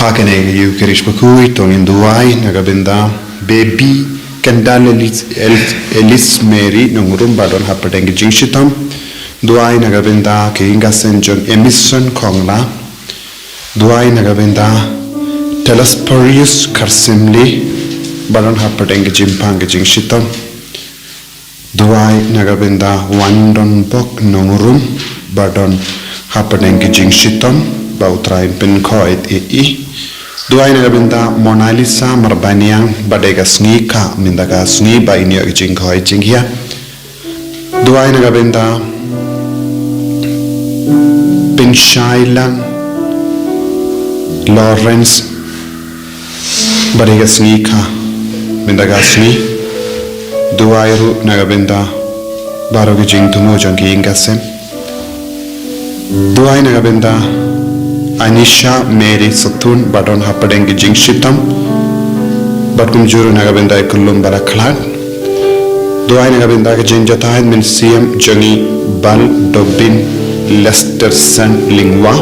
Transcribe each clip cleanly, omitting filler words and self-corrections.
Hakene you kirish Bakhuid tong induai nagabenda baby kandal elis Mary nongrum badon hapateng jingshitam duai nagabenda kinga senjon emission kongla duai nagabenda Telesporius karsimli badon hapateng jimpang jingshitam duai nagabenda wandon bok nongrum badon hapateng jingshitam bautrain pen khoit e duai nagabenda Mona Lisa marbaniang badega sngi ka mindaga sngi ba inyo jing khoi jinghia duai nagabenda Pinshailang Lawrence badega sngi ka mindaga sngi duai ru nagabenda barogi jing tumo jangi ingasen duai nagabenda Anisha Mary Satun badon hapadeng jing shitam batum juru nagabenda kullum baraklat duai nagabenda ke jing jotain min siam jangi bal dobin Lester San Lingwa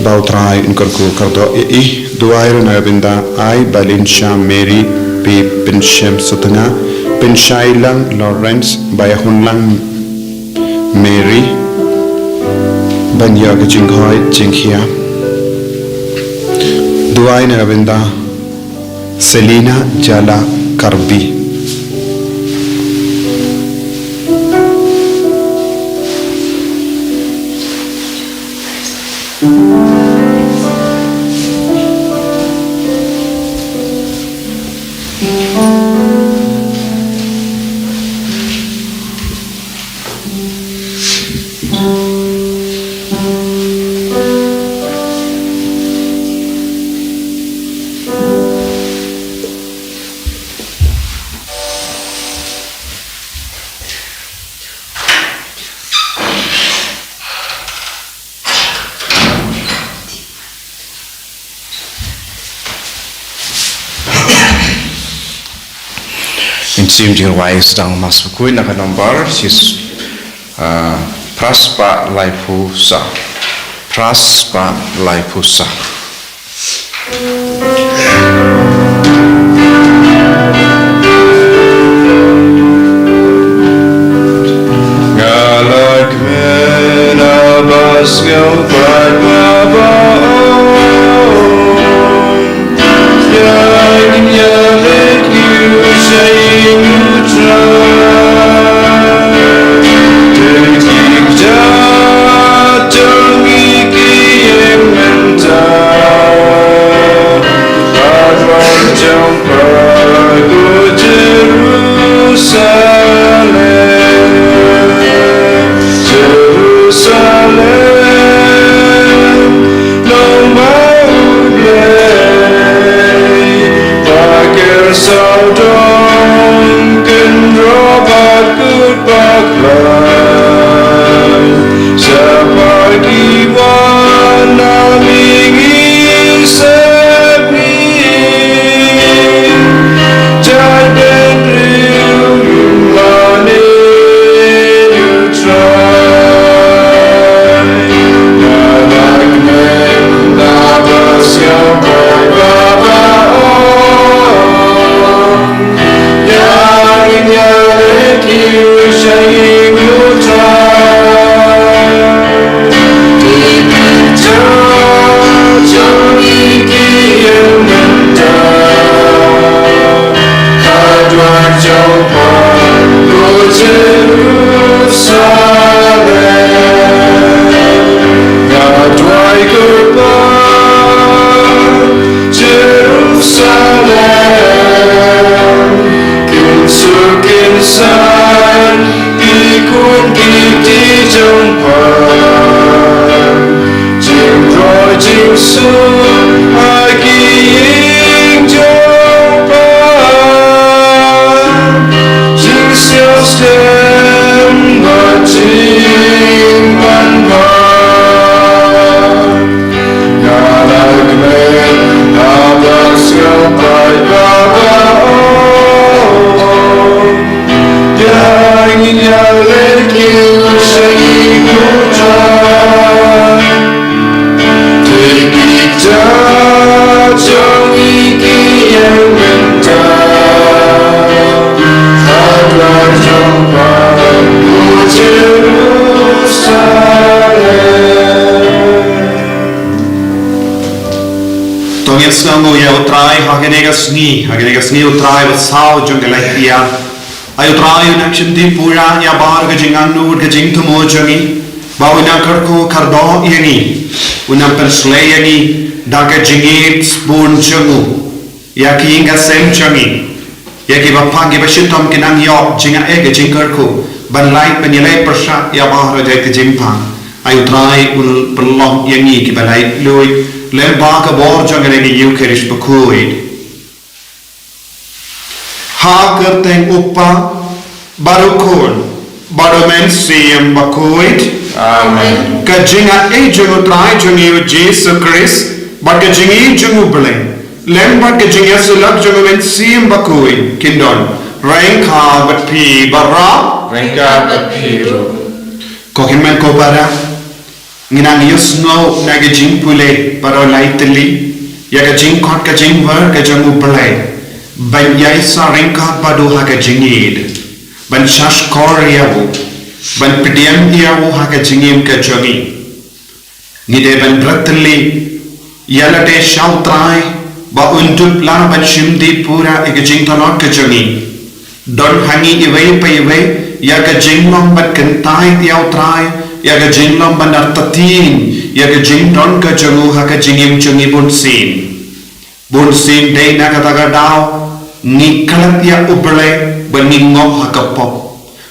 bautrai inkorku kardo e duai nagabenda ai Balinsha Mary P Pinshem Sutanga Pinshailang Lawrence Bayahunlang Mary Banyak jinghoi jinghia duai nagabenda Selina Jala Karbi Sim jing wai sedang mas Bakhuid nak nomor sis praspa laipusa galak mena basgau pai baba Take me yasngo ya utrai hagenega sni utrai wa sao jungalai ya ayo utrai na chimdi pura ya bar ga jinganu ga jingtumo jungi ba una karko kardo yani una perslay yani daga jingit spoon jungu ya ki inga sem jungi ya ki bapang ki bashitom kinang yo jinga ga jingkarko ban lai penilai persha ya bar ga jimpang ayo utrai ul perlong yani ki balai lui Lemba ka bor jangan ini Eucharis Bakhuid. Ha kerteng upa baru kun baru mensiam Bakhuid. Amen. Kajinga jangan try jangan Jesus Christ. But kajingi jangan beli. Lemba kajinga sulak jangan mensiam Bakhuid. Kindon rengka berpi bara. Rengka berpiru. Kokimen ko bara. Nginang yusno naga jing pule para laitli yaga jing kot ka jing ver ka jangu pulai ban yai sa ringkat padu ha ka jingid ban shash kor yawu ban pdiam yawu ha ka jingim ka jangi ngide ban bratli yalate shautrai ba undup la ban shimdi pura ega jing tanot ka jangi don hangi iwei pa iwei yaga jinglong ban kentai yautrai yaga jinglom bandar tatin yaga jingdon ka jangu ha ka jingim chungi bunsin dei na ka taga dau ni kalat ya uble ban ni ngop ha ka pop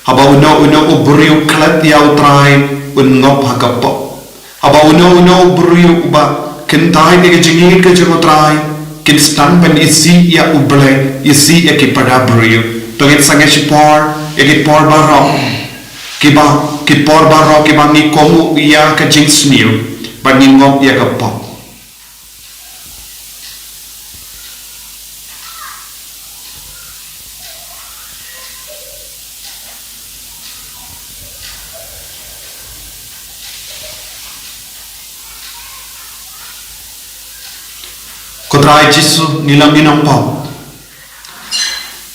haba uno ubriu kalat ya utrai un ngop ha ka pop haba uno ubriu ba kentai de jingi ka jangu trai kin stan ban isi ya uble isi ya ki pada briu tongit sange sipor eki por barok ki por baro ki bangi komu ya ka jing sniu bangi ngop ya ka pop kotrai jisu nilam inong pop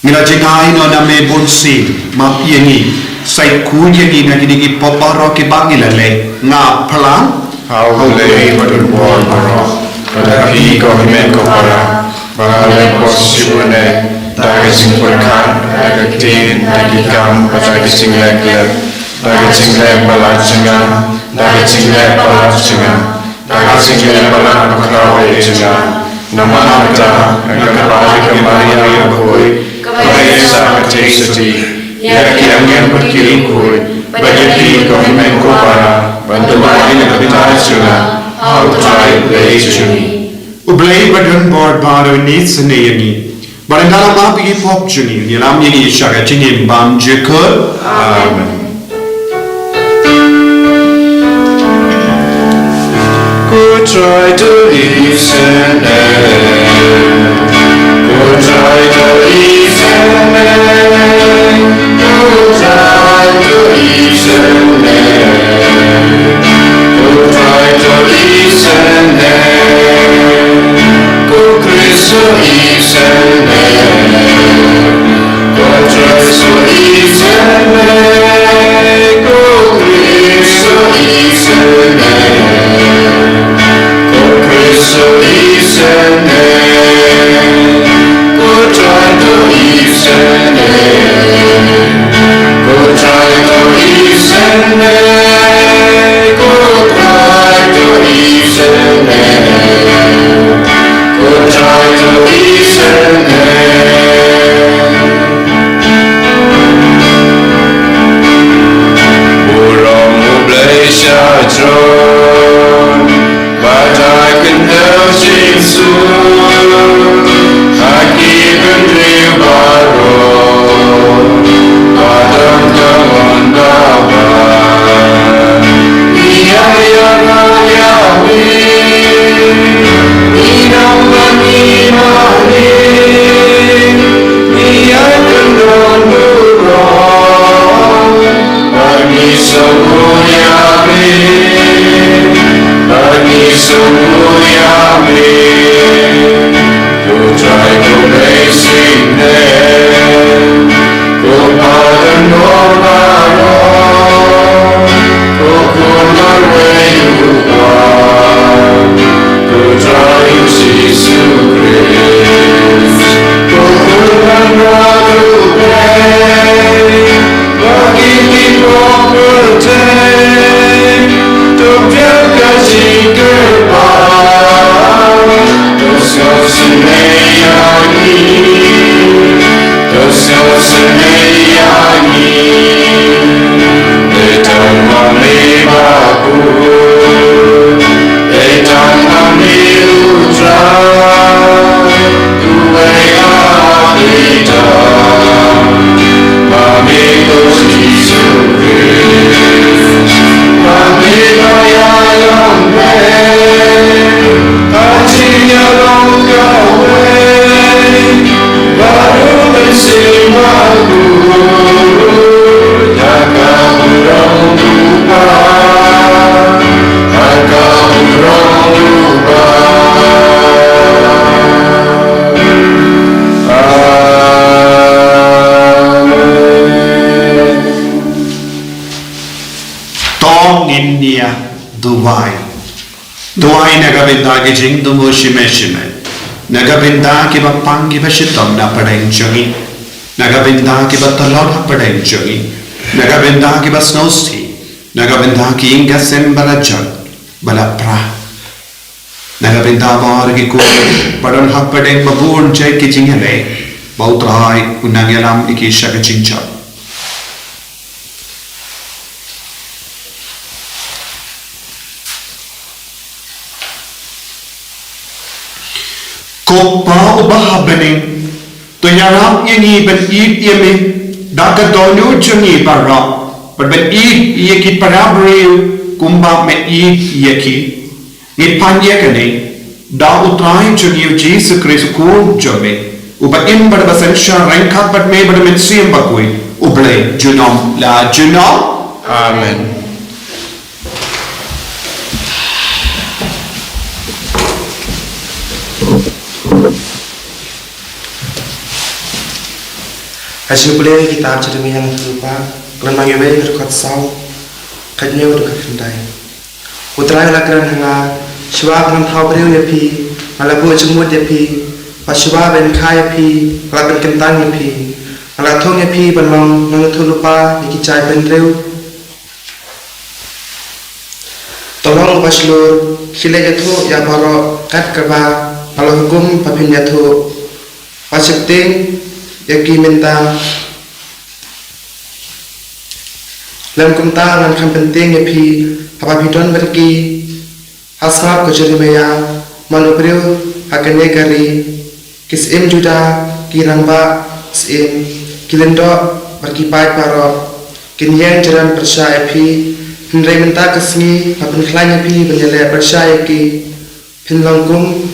nila jingai no na me bonsi ma pieni sai ku yani na kini ki poparo ki bangi lale nga phala How lay but born baro. Pada pi ko himen ko para. Bangale posibune. Daga sing perkan. Daga tin. Daga kam. Daga sing lek. Daga sing lek balat singan. Daga sing lek balat singan. Daga sing lek balat bakrawe singan. Namata. Nagkabali kembali ang koi. Kaya sa katisati. Ya kiamnya berkirim koi, bagi kau menko para, bantu bagi kita sudah, how try play juni. Ublay badan board baru ni seni yani, badan dalam apa ini pop juni, ni lam yani syarat jini bam jekut. Amen. Go try to listen, go try to listen. Go try to listen. vai tuai nagabinda ki jing dumu shime shime nagabinda ki bapangi bashitam na padeng changi nagabinda ki batalor padeng changi nagabinda ki basnosti nagabinda ki ingasem balajang balapra nagabinda bar ki ko padon hapadeng babun jay ki jingale bautrai unangelam ikisha ki chingcha Kopa ubah bening to yaram ini ben id yemi daga donu jungi bara but ben id yeki parabri kumba me id yeki it panye kane da utrai jungi Jesus Christ ko jobe uba im bada basensha rankat but me bada men sim Bakhuid uble junom la junom Amen. Hasil boleh kita cermin yang berupa kelan mangiwe berkat sau kanya berkat kendai. Utrai lakran hanga shwa kan thau breu yapi alabu jumud yapi paswa ben khai yapi alaben kentang yapi alathong yapi banmang nang thulupa dikicai ben reu tolong paslur khile yathu ya baro kat kaba kalau hukum papin yathu pasakting yaki minta lam kumta ngan kam penting yapi apa bidon berki hasab ko jerimaya manupriu hakane kari kisim juda kirangba sim kilendo berki pai paro kinyang jaran persya yapi hindrai minta kesni papin khlanya yapi benyale persya yaki pinlangkum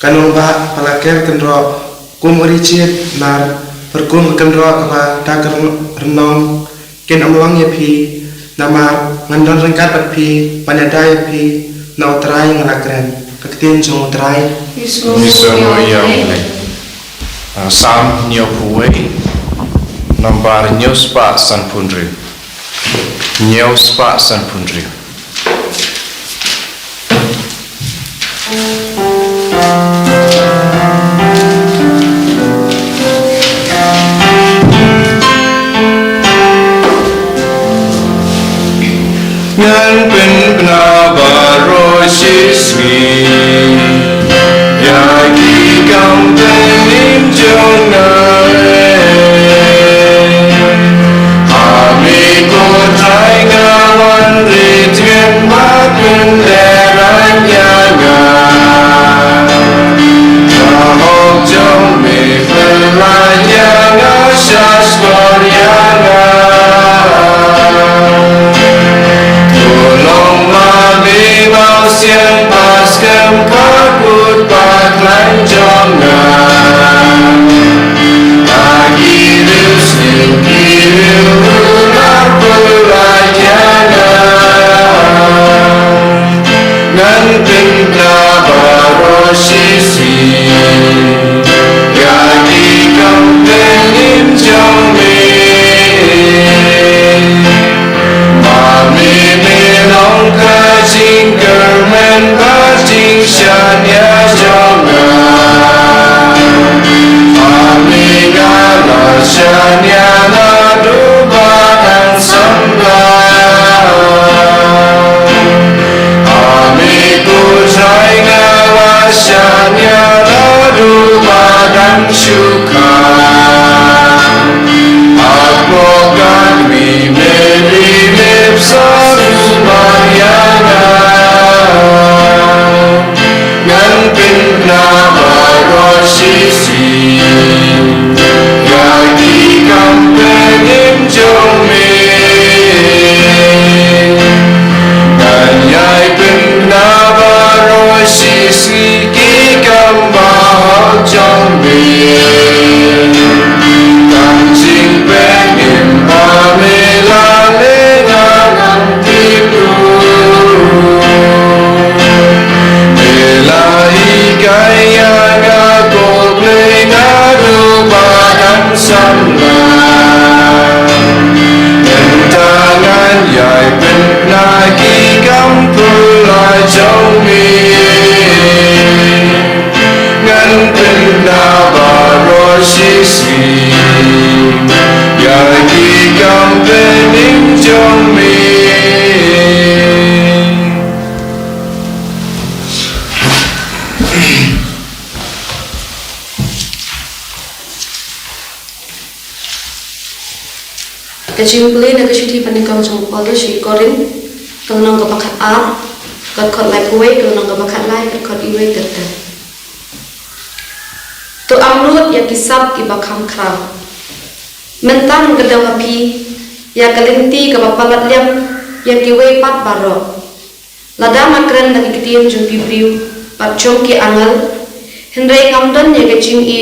kanong ba palaker kendro kum oricit nar perkum kendro kaba dagar renong ken amlang yapi nama ngandon rengkat papi panyada yapi na utrai ngalakren kaktin jong utrai Iso mo yaule. Sam nyo puwe nambar nyo spa san pundri. Nyo spa san pundri. Ngan pen penabaro sismi yagi kam tenim jonare ami ko trai ngawan ritgen bakun deranya Kajing pulih na kasyuti panikam jong polo si korin kang nang kapakat ar kat lai kuwai kang nang kapakat lai kat iwai terta tu amrut ya kisap ki bakham kram mentang gedaw api ya kalinti ka bapalat liam ya kiwai pat baro lada makran na kitiam jong pipriu pat chong ki angal hendrai ngamdan ya kajing I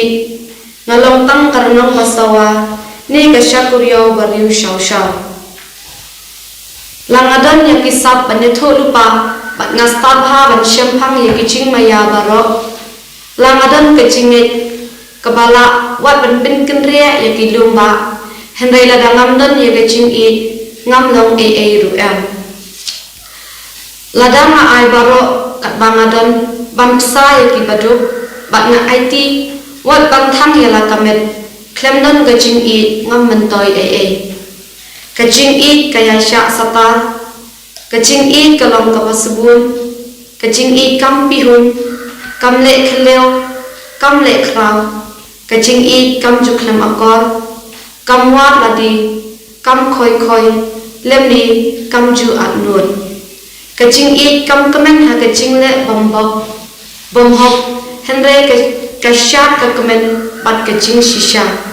ngalong tang karnong masawa ni kasya kuryaw bariw shaw-shaw. Langadan yang kisap banetho lupa bat ngastabha ban syempang yang kicing maya barok. Langadan kecingit kebala wat ban bin kenria yang kilumba. Hendai lada ngamdan yang kecing I ngamlong ruem. Lada nga ay barok kat bangadan bangsa yang kibaduk bat nga IT wat bantang yang lakamet. Klemdan kajing I ngam mentoy kajing I kaya syak sata kajing I kalong kapasubun kajing I kam pihun kam lek kelew kam lek kraw kajing I kam juklem akor kam wat ladi kam khoi lem ni kam ju at nun kajing I kam kemen ha kajing lek bombok hendrai kasyak ka kemen bat kajing shisha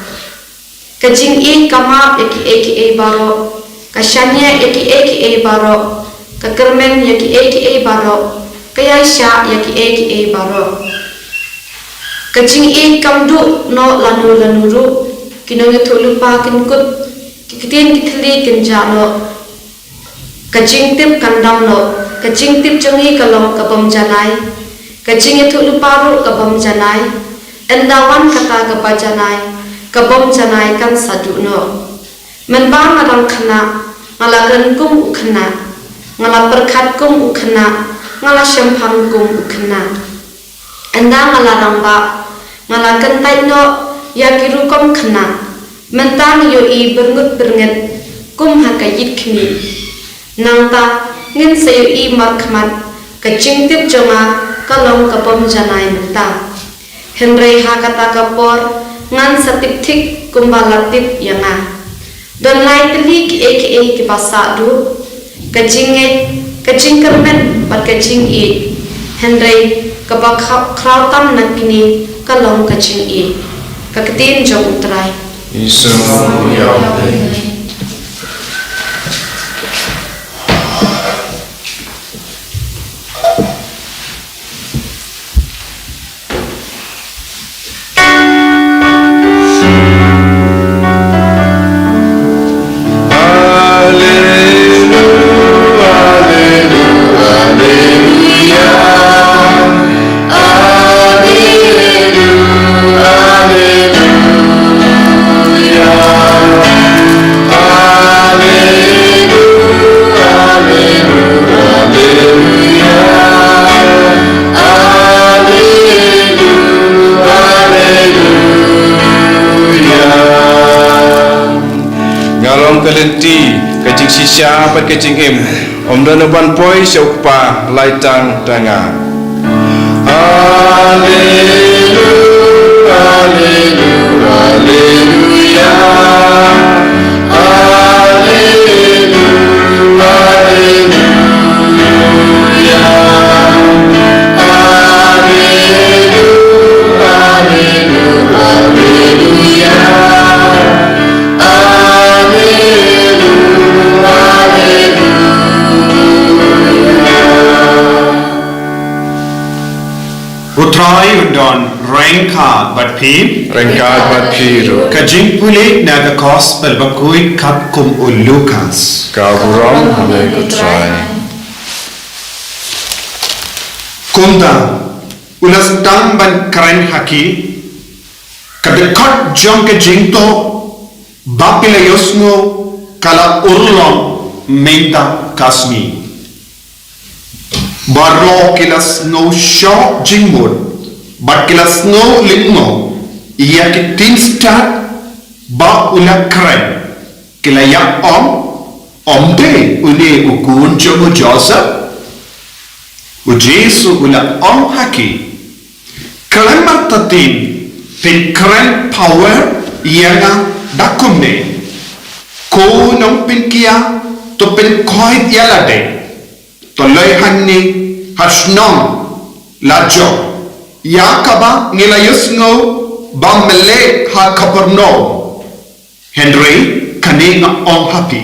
kajing I kamap eki baro kasyanya eki baro kakermen eki baro kaya sya eki baro kajing I kamdu no lanu ru kinong lupa kinkut kitin kitli kinjano kajing tip kandam no kajing tip jongi kalong kabam janai kajing lupa ru kabam janai endawan kata kapajanai kabom janai kan saduno menbang ngadang khana ngalagan kum ukhana ngala perkhat kum ukhana ngala syempang kum ukhana enda ngalarang ba ngalagan taino ya kirukom khana mentang yo I berngut bernget kum hakayit khni nangta ngin sayo I markhmat kajing tip jonga kalong kabom janai menta hendrai hakata kapor ngan satip thik kumbalatip yanga don lai teli ki basa du kajing kermen pat kajing I hendrai kabak krautam nakini kalong kajing I kaketin jong utrai Isu ya kalenti kajing sisya pat kajing im om donoban poi syukpa laitang danga haleluya haleluya haleluya haleluya Utrai undon rengka bat pi kajing puli naga gospel Bakhuid kap kum Lukas kaburong hale utrai kumda ulas tang ban karen haki kabekot jong kajing to bapila yosno kala urlong menta kasmi Barro kilas no shock jingmur, but kilas no lingmo, iya kitin start ba ula kren, kilaya omde ule ukun jomo Joseph, ujesu ula haki, kren martatin, pin kren power iya nga dakumne, kun long pin kia to pin koit yalade to loy hanni hasnong lajo yakaba nilayus ngo bamele ha kaperno Henry kaninga on happy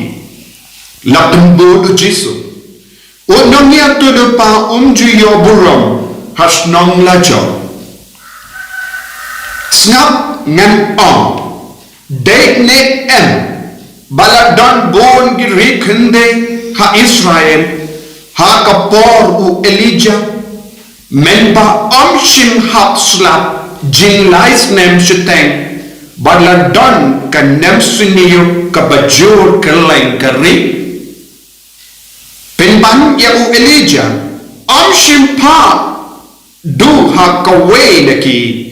lapembo do Jesu o nomia to de pa umjuyo burom hasnong lajo snap ngan on date ne em baladon bon giri khinde ha Israel ha kapor u Elijah memba shim hap slap jing lais nem shuteng baladon kan nem suniyo kabajur keleng kari penban ya u Elijah shim pa du ha kawe naki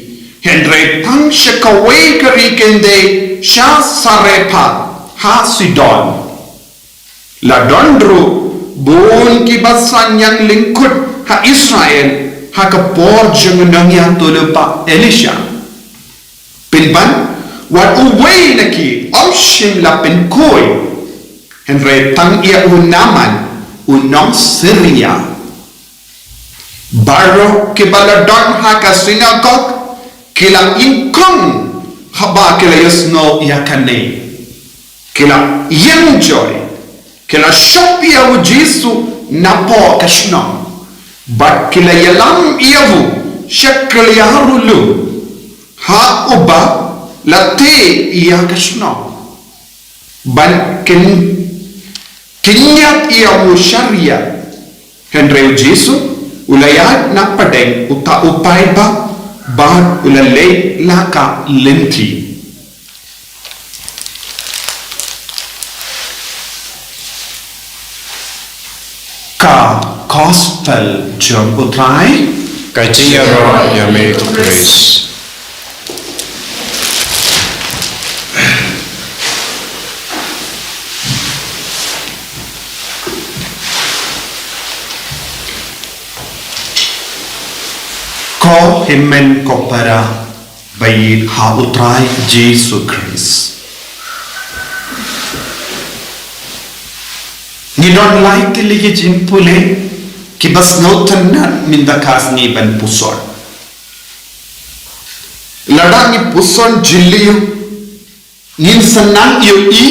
Henry pang shakawe kari kende sha sarepa ha sidon la dondro bon ki basan yang lingkut ha Israel ha kapor jeng nangya tolpa Elisha pinban wat uway naki shim la pinkoi Henry tang ia unaman unong Syria baro ki baladon ha ka synagogue kila inkong haba kila yasno yakane kila enjoy kila shop yawu Jesu napo kashno but kila yalam yawu shakal yaharulu ha uba late iya kashno ban kinyat yawu sharia Henry Jesu ulayat napadeng uta upay ba Bahad ulale laka lenti ka gospel jom utrai Kajia roh yami to praise. ko himmen ko para bayit ha utrai Jesus Christ ni don like ligi jimpule ki bas nautan na minda kasni ban puson ladang ni puson jilliyo nin sanang yo I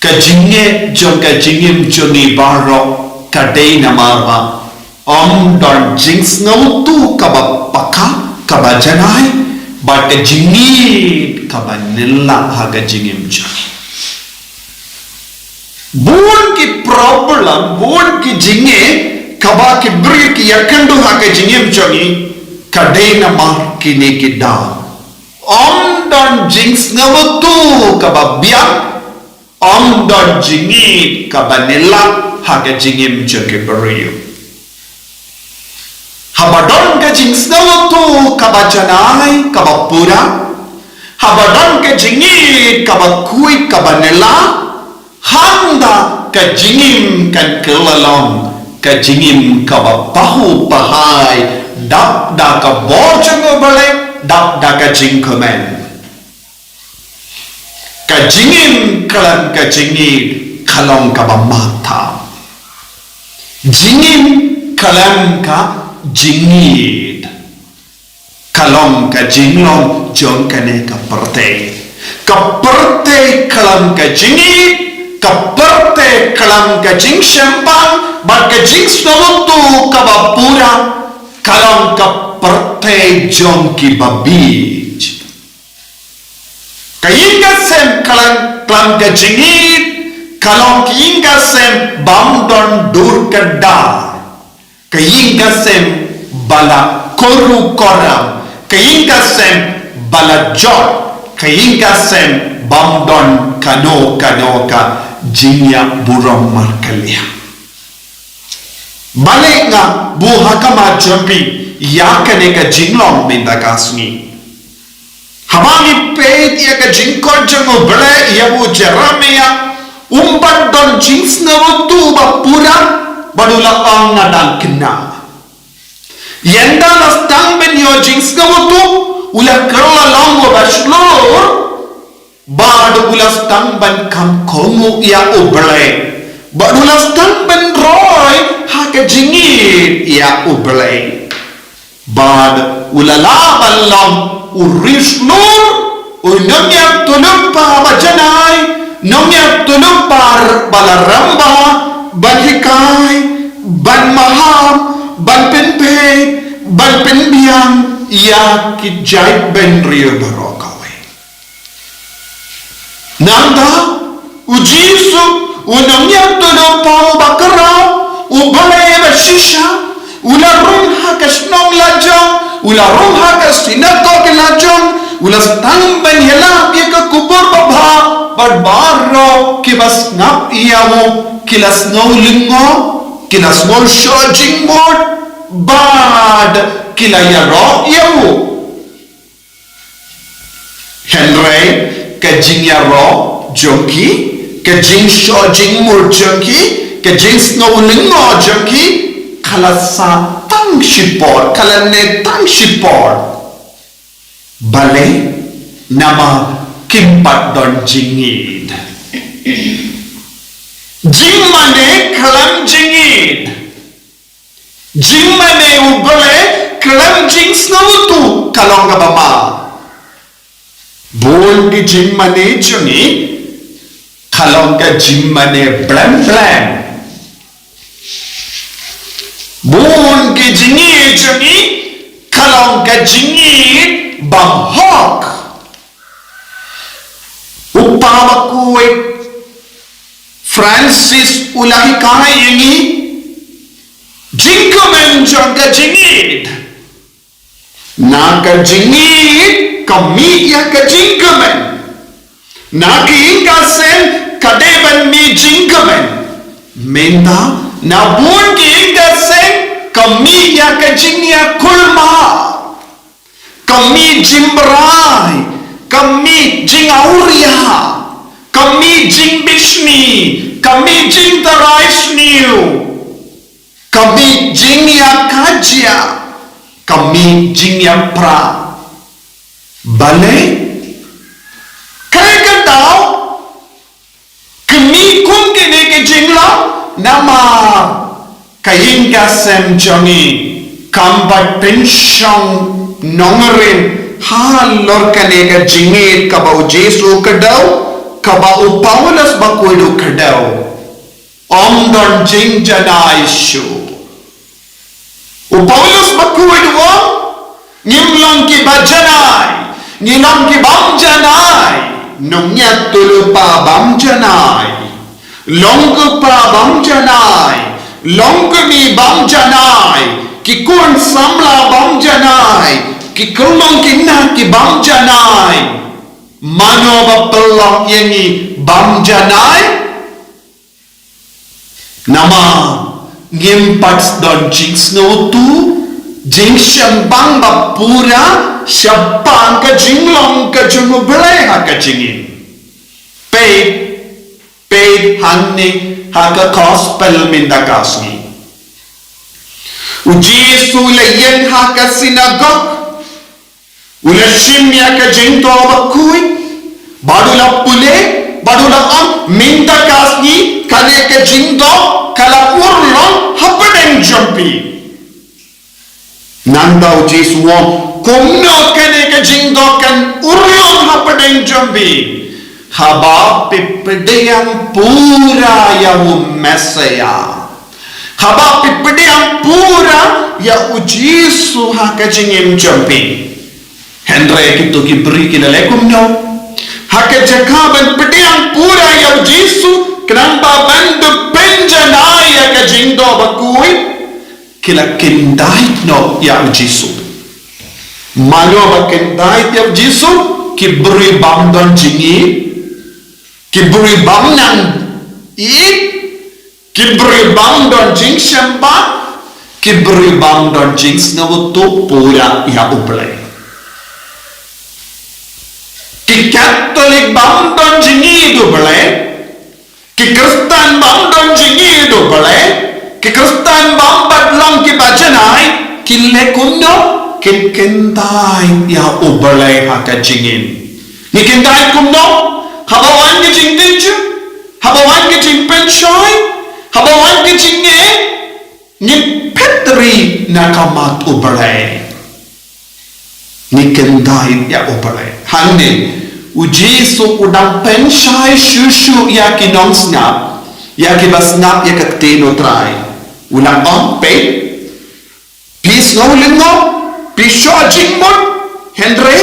ka jinge jonga jingim joni baro ka dei na marwa don jinx ngau tu kaba paka kaba janai but jingi kaba nilla haga jingim joni bun ki problem bun ki jinge kaba ki bri ki yakandu haga jingim joni kadena mar ki ne ki da don jinx ngau tu kaba biak don jingi kaba nilla haga jingim joni bariyo habadon ke jings nawa tu kabajanai kabapura habadon ke jingit kabakui kabanela handa ke jingim kan kelalong ke jingim kabapahu pahai dak da ka bojang bale dak da ka jingkomen ke jingim kalan ke jingit kalong kabamata jingim kalan ka jingid kalong ka jinglong jong kane ka perte kalam ka jingid kalam ka jing shampang bag ka jing snowtu ka bapura kalong ka perte jong ki babij kayinga sem kalam ka jingid kalong kayinga sem bamdon dur ka dar kayinga sem bala koru koram kayinga sem bala jot kayinga sem bamdon kano ka jinya burong markalia balik nga buha kama jampi yakane ka jinglong minda kasni habani pet ya ka jingkon jango bale ya bu jaramea umban don jings na tu ba pura badula ang nadang kena yenda lastang ben yo jings na tu ula kerla long wa bashlor bad ulas tang ban kam kongu ya uble bad ulas tang ban roy haka jingit ya uble bad ulala ballam urisnur unomyak tulumpa bajanay nomyak tulumpar balaramba ban hikay ban maham ban penpe ban penbiang ya kijay ben rio barokawe nanda ujisu unomyak tulumpa bakara ubale bashisha ularung hakas nong lajang ularung hakas sinagog lajang ulas tang ban yala ka kubur babha barbaro kibas ngap iyawo kilas ngau lingo kilas ngau shojing mod bad kilayaro iyawo Henry kajing yaro jonki kajing shojing mod jonki kajing ngau lingo jonki kalasa tang shipor kalane tang shipor bale nama kimpat don jingid jing mane kalam jingid jing mane ubale kalam jing snautu kalonga bama bol di jing mane jungi kalonga jing mane blam blam bol di jingi jungi kalonga jingid bam hok Bakhuid Francis ulahi kai ini jingkamen jaga jingid naga jingid kami ya ka jingkamen nagi inga sen kadeban mi jingkamen menda nabun ki inga sen kami ya ka jingya kulma kami jimbrai kami jing auria kami jing bishni kami jing taraisniu kami jing ya kajia kami jing ya pra bale kaya katao kami kum kene ke jing la nama kaying ka sem jongi kambat pensyong nongerin halor kanega jingit kabau Jesu kadau kabau Paulus Bakhuid kadau om don jing janai shu Paulus Bakhuid wo ngimlang ki bajanai ngilang ki bam janai nongnya tulupa bam janai longpa bam janai longkami bam janai kikun samla bam janai ki kulmang kinna ki bam janai mano bapelong yengi bam janai nama ngimpat don jinx no tu jing syambang bapura syapang ka jinglong ka jungu belai ka jingin paid hanni haka gospel mindakasni uji sulayen haka sinagog ulashim ya ka jingto Bakhuid badula pule badula am minta kasni kane ka jingto kala urlong hapadeng jampi nanda uji suwo kumno kane ka jingto kan urlong hapadeng jampi haba pipedeyang pura ya mesaya haba pipedeyang pura ya uji suha ka jingim jampi Henry kita ki beri kita lekum no hake jakaban pediang pura ya Jesu kenapa bandu penjanaya ka jingdo Bakhuid kila kendait no ya Jesu malo ba kendait ya Jesu ki beri bam don jingi ki beri bam nan it ki beri bam don jing syamba ki beri bam don jing snawoto pura ya ublay ki Katolik bam don jingi do bale ki Kristen bam don jingi do bale ki Kristen bam badlong ki bajanai ki lekundo ki kentai ya ubale haka jingin ni kentai kumno choy habawan ke jinge ni petri nakamat ubare ni kendai ya ubare hanne ujisu udang penshai shushu ya ki nong snap ya ki basnap ya kakteno try ulang on pe peace no lingo pisho jingmon Henry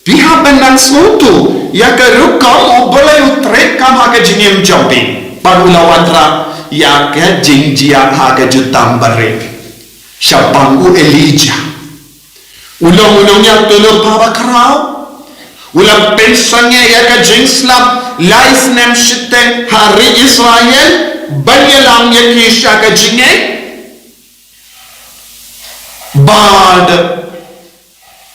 piha benang sutu ya ke rukam ubare utre kam ha ke jingem jompi parulawantra ya ke jingjia ha ke jutam bare syapangu Elijah ulong ya tolo paba krau ulang pensangnya ya ke jingslam lais nem shite hari Israel banyalam ya kisha ke jinge bad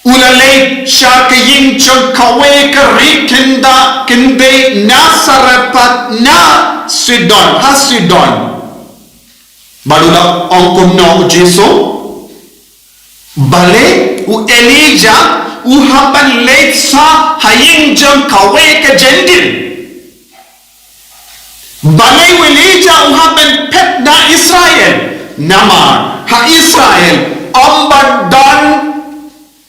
ulalay siya kaying tiyog kaway kari kinda kinde nasarapat na Sidon ha Sidon balula ongkom no Jesu bale u Elijah u hapan late sa haying tiyog kaway ka jendil bale u Elijah u hapan pet na Israel namar ha Israel ambadan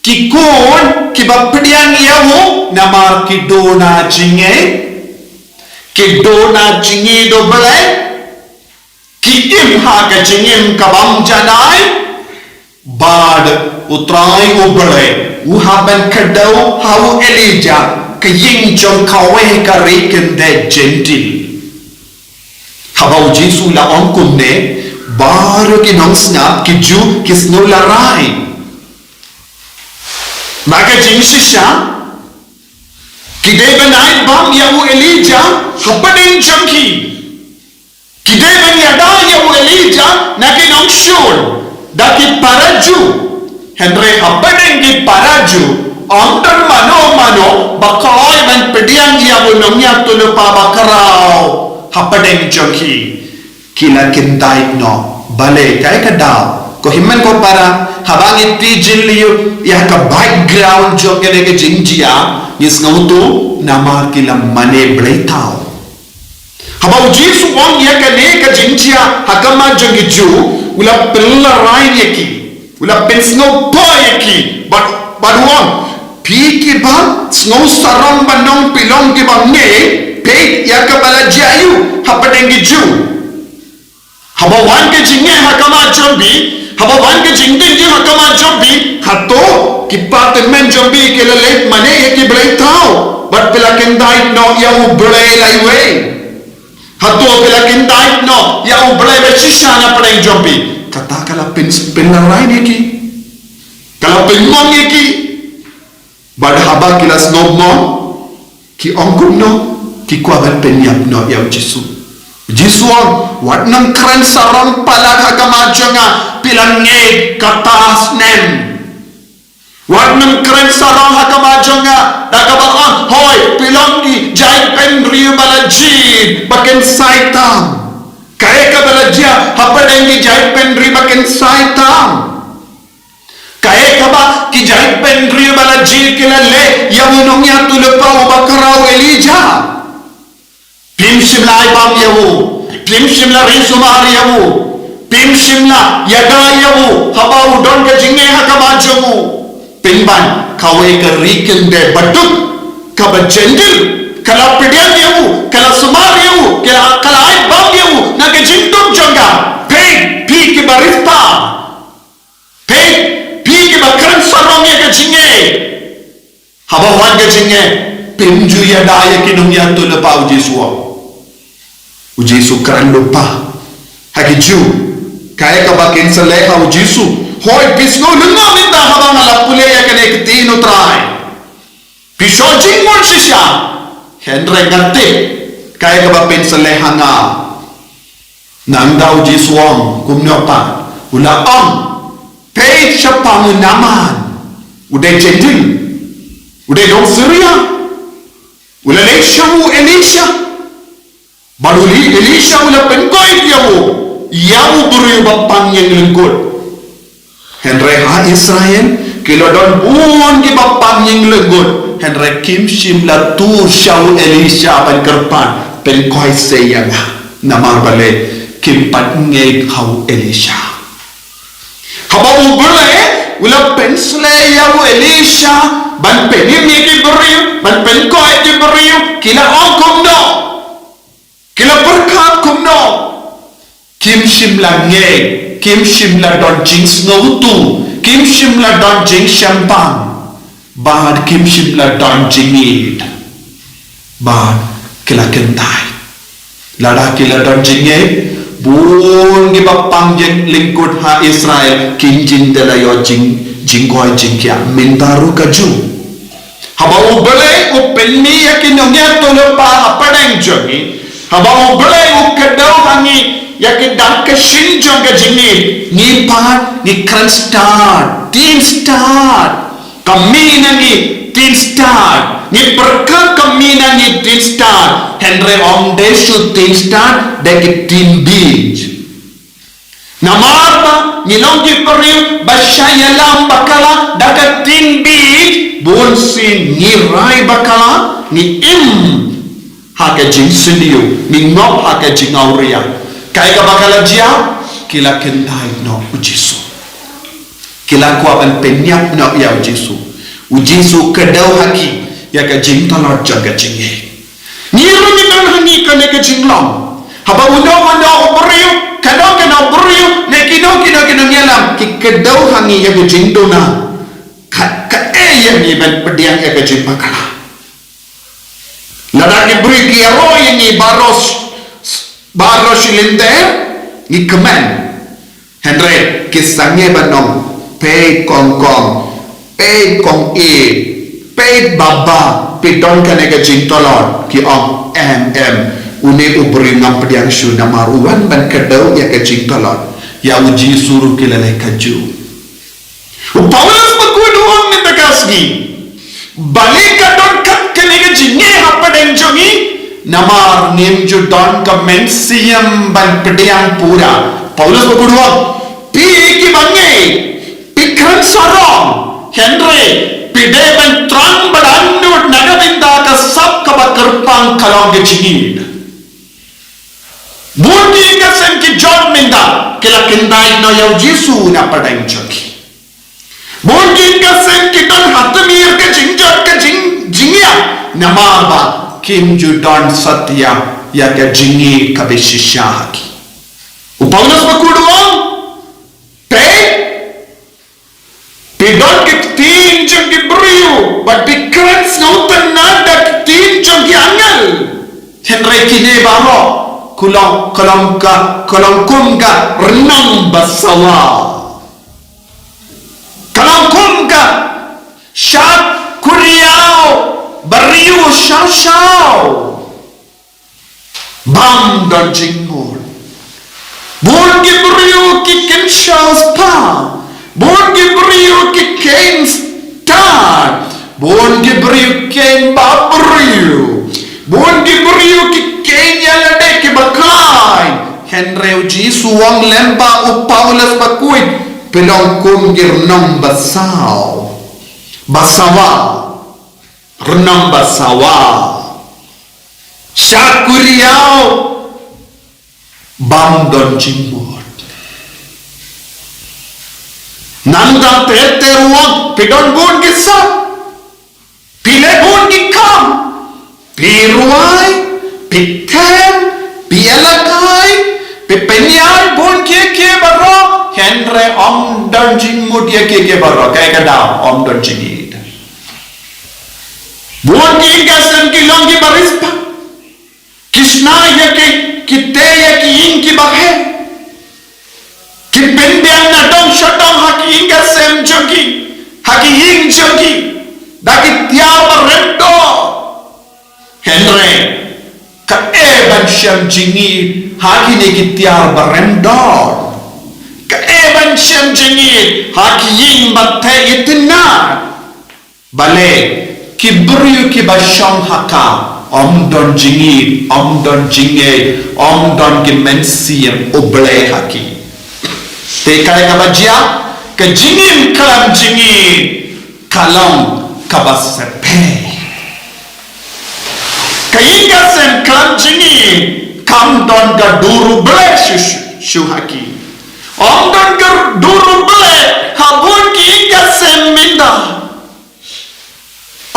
kikon kibapdian yahu namar kidona jinge do bale kiim ha ka jingem kabam janai bad utrai ubale uhaban kadau hau Elijah kaying jong kawe kariken de gentil habau Jesu la onkum ne baru ki nong snap ki ju kisno la rai maka jingsisha kidai benai bam yahu Elijah hapadin jangki kidai ben yada yahu Elijah naki Nongstoin daki paraju Henry hapadin ki paraju ondan mano bakoy ben pediang yahu nongya tulu pa bakarao hapadin jangki kila kintai no bale kai kadao ko himmen ko para habang itijil liyo ya ka background jo kene ke jingjia yes ngautu namar kila mane bleitao habau Jesu on ya kene ka jingjia hakama jongi ju ula pilla rain yaki ula pensno po yaki but on piki ba snow saram banong pilong ke bangne pe ya ka bala jayu hapadengi ju habau wan ke jingge hakama jombi habawan ke jingding ji hakama jombi hato kipatemen jombi ke lele mane ye ki blai tao but pela kendai no ya u blai lai we hato pela kendai no ya u blai be shishana padai jombi kata kala pen larai ne ki kala pen mong ye ki bad haba kila snob mo ki ongkum no ki kwaban pen yap no ya Jesu wat nang keren sarang palag hagama jonga pilange katas nem wat nang keren sarang hagama jonga dagaba hoy pilangi jai pendri balaji baken saitam kare ka balajia hapadengi jai pendri baken saitam kare ka ba ki jai pendri balaji kilale yamunongya tulupa bakarau Elijah Pim Shimla Ibam Yahu, Pim Shimla Rinsumar Yahu, Pim Shimla Yaga Yahu, Habau Don Gajinge Hakabajamu, Pimban, Kawe Karikin de Baduk, Kabajendil, Kalapidian Yahu, Kalasumar Yahu, Kala Ibam Yahu, Nagajindum Janga, Pay, Piki Barista, Pay, Piki Bakran Sarong Yakajinge, Habau Gajinge, Pimju Yadaya Kinum Yantul Pau Jiswa. Jesu keren lupa haki ju kaya ka bakin saleha Jesu hoy pisno lunga minta habang alapule ya kene ketino try pisho jingmon shisha Henry ngate kaya ka bakin saleha nga nangdaw Jesu ang kumno pa ula ang pay siya pangunaman uday gentil uday dong Syria ula leksya mo Elisha Baruli Elisha ula penkoy yamu buru bapang yang lengkut Henry ha Israel kilo don buon ki bapang yang lengkut Henry kim shim la tu shaw Elisha ban kerpan penkoy sayanga namar bale kim pat ngei khau Elisha haba ubule ula pensle ya Elisha ban penim ki beriu ban pen ko ki beriu kila ongkom no kila berkat kum no kim shimla ngei kim shimla don jings no tu kim shimla don jing shampang bad kim shimla don jingid bad kila kentai lada kila don jingid bun gi bapang jeng lingkut ha Israel kin jin dela yo jing goi jing kya mindaru kaju haba ubele upelmi yakinongya tolo pa apadang jogi haba ubele ukadau hangi yakin dak shin joga jingi ni pat ni kran start team start kamina ni team start ni berkat kamina ni team start Henry on day should team start dek team beach namarba ni longi periu basyaya lam bakala dak team beach bon sin ni rai bakala ni im haka jing sindiu ni ngop haka jing auria kai ka bakala jia kila kentai no ujisu kila ko aban penyak no ya ujisu kedau haki ya ka jing talot jaga jinge ni ru ni kan hani ka ne ka jing long haba uno beriu kano beriu ne kino nyelam ki kedau hangi ya ka jing dona ka ya ni ban pediang ya ka jing bakala lada ki beri ki ro ni baros silinter ni kemen Henry kisangnya banong pay kong pay kong pay baba pidon kanega jintolon ki om une ubri ngam pediang shu namaruan ban kedau ya ke jintolon ya uji suruh kilale kaju Paulus Bakhuid ni tagasgi balik kadon kat kanega jinge hapadeng jongi namar nim ju don ka mensiam ban pediang pura Paulus Bakhuid pi ki bange pikran sarong Henry pide ban trang badan nut nagavinda ka sab ka bakarpang kalong ke jingid buti ka sen ki job minda kila kindai no yaw Jesu na padang joki buti ka sen ki don hatmir ka jingjot ka jingya namaba kim ju don satya ya ka jingi ka beshisha haki Paulus Bakhuid pidon ke tin jong ki beriu but pikran snautan nada tin jong ki angal Henry kine baro kolong kum ka renang basawa kolong kum ka syak kuriau beriu syau bam don jingmur bun ki beriu ki ken syau spa bon gibriu ki ken start bon gibriu ken babriu bon gibriu ki ken yalade ki bakai Henry Jesu wang lemba u Paulus Bakhuid pelong kum girnong basawa renang basawa syakuriau bam don jimbo nanda tete ruang pidon bun gisa pile bun gikam piruai pitem pialakai pipenyai bun ke baro Henry om don jing mudia ke baro kaya kada om don jing bun gigasan kilong ki barispa Krishna ya ke kite ya ki inki bakhe kipindian na dong shotong haki inga sem jogi haki ing jogi daki tiawa rendo Henry ka eban syam jingi haki ne ki tiawa rendo ka eban syam jingi haki ing batte itina bale kibru ki basyong haka om don jingi om don jinge om don ki mensiam oble haki tekai kabajia ke jingin kalam jingin kalam kabasepe kainga sem kalam jingin kam don ga duru ble shuhaki om don ga duru ble habun ki ga seminda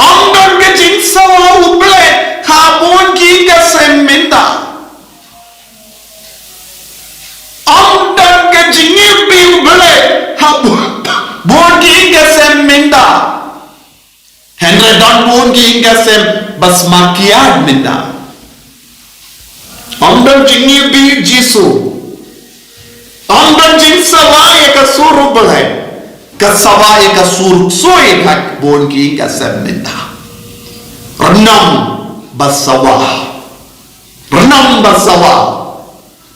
om don ga jing sawa ble habun ki ga seminda om don ga jingi bi ble habun ki ga seminda Henry don bun ki ga sem basmakiad minda om don jingi bi jisu om don jing sawa ka suru ble ka sawa ka sur soy hak bun ki ga sem minda renam basawa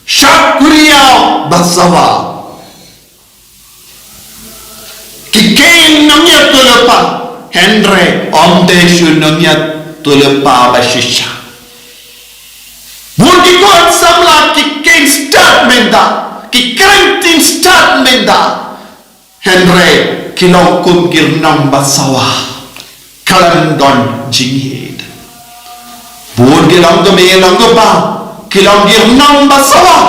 syakuriya basawa kikain namnya tulepa Henry om deshu namnya tulepa bashisha Budi God samla kikain start menda kikain start menda Henry kilong kum girnam basawa kalam don jingid Bud kilong gemelang gepa kilong girnam basawa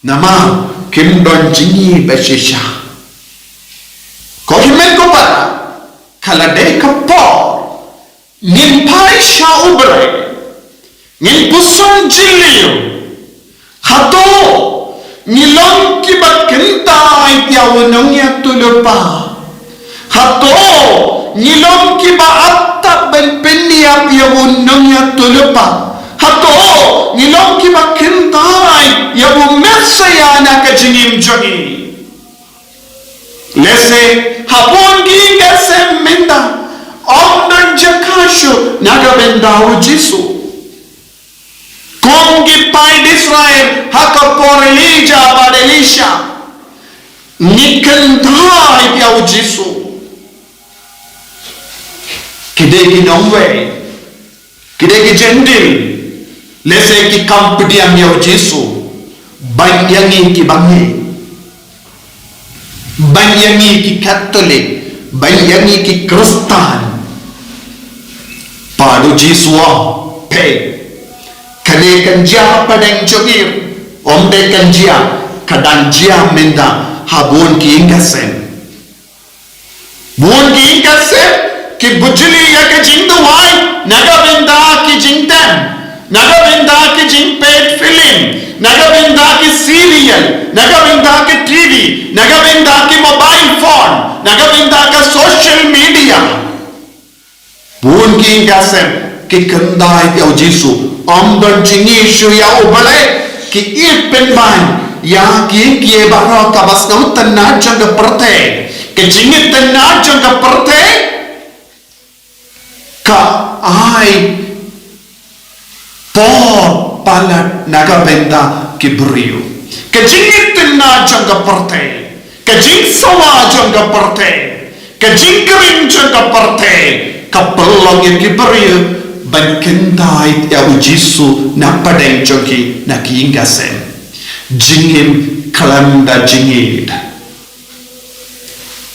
nama kim don jingi bashisha Kohimen ko para kalade kapor nin pai sha ubre nin pusun jiliyo hato nilong kibakinta ityawunong ya tulupa hato nilong kiba atta benpenya yawunong ya tulupa hato nilong kibakinta yawu mesaya na kajingim jongi lese hapon gi gasem menda om don jakasho nagabenda ujisu kongi pai Israel hakapor Elijah bad Elisha nikandai pia ujisu kidegi nongwe kidegi jendil lese ki kampdiam ya ujisu banyangi ki bangi banyangi ki Katolik, banyangi ki Kristen, padu jiswa pe, kade kanjia padang jogir, omde kanjia kadang jia menda habun ki ingasem, bun ki ingasem ki bujli ya ke jingduai, naga benda ki jingtem, naga benda ki jingpet film. Nagabenda ki serial, nagabenda ki TV, nagabenda ki mobile phone, nagabenda ki social media. Bun ki gasem ki kendai ya Jisu, om don jingi shu ya ubale ki ipen ban ya ki kie baro kabas nau tanah jangga perte, ki jingi tanah jangga perte ka ai por palat nagabenda kibriu kajingit na jangga parte kajing sawa jangga parte kajing kering jangga parte kapelong yang kibriu bankendai ya ujisu na padeng joki na kiingasem jingim kalamda jingid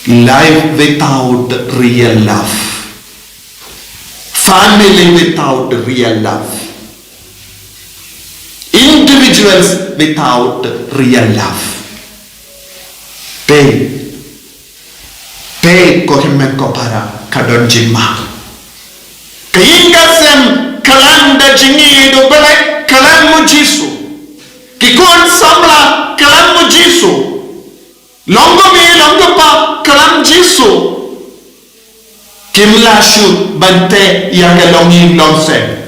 life without real love family without real love individuals without real love. Pe kohimen ko para kadon jimma. Kaingasem kalanda jingi do bele kalam mo Jisu. Kikon samla kalam mo Jisu. Longo pa kalam Jisu. Kimlashu bante yagalongin longsen.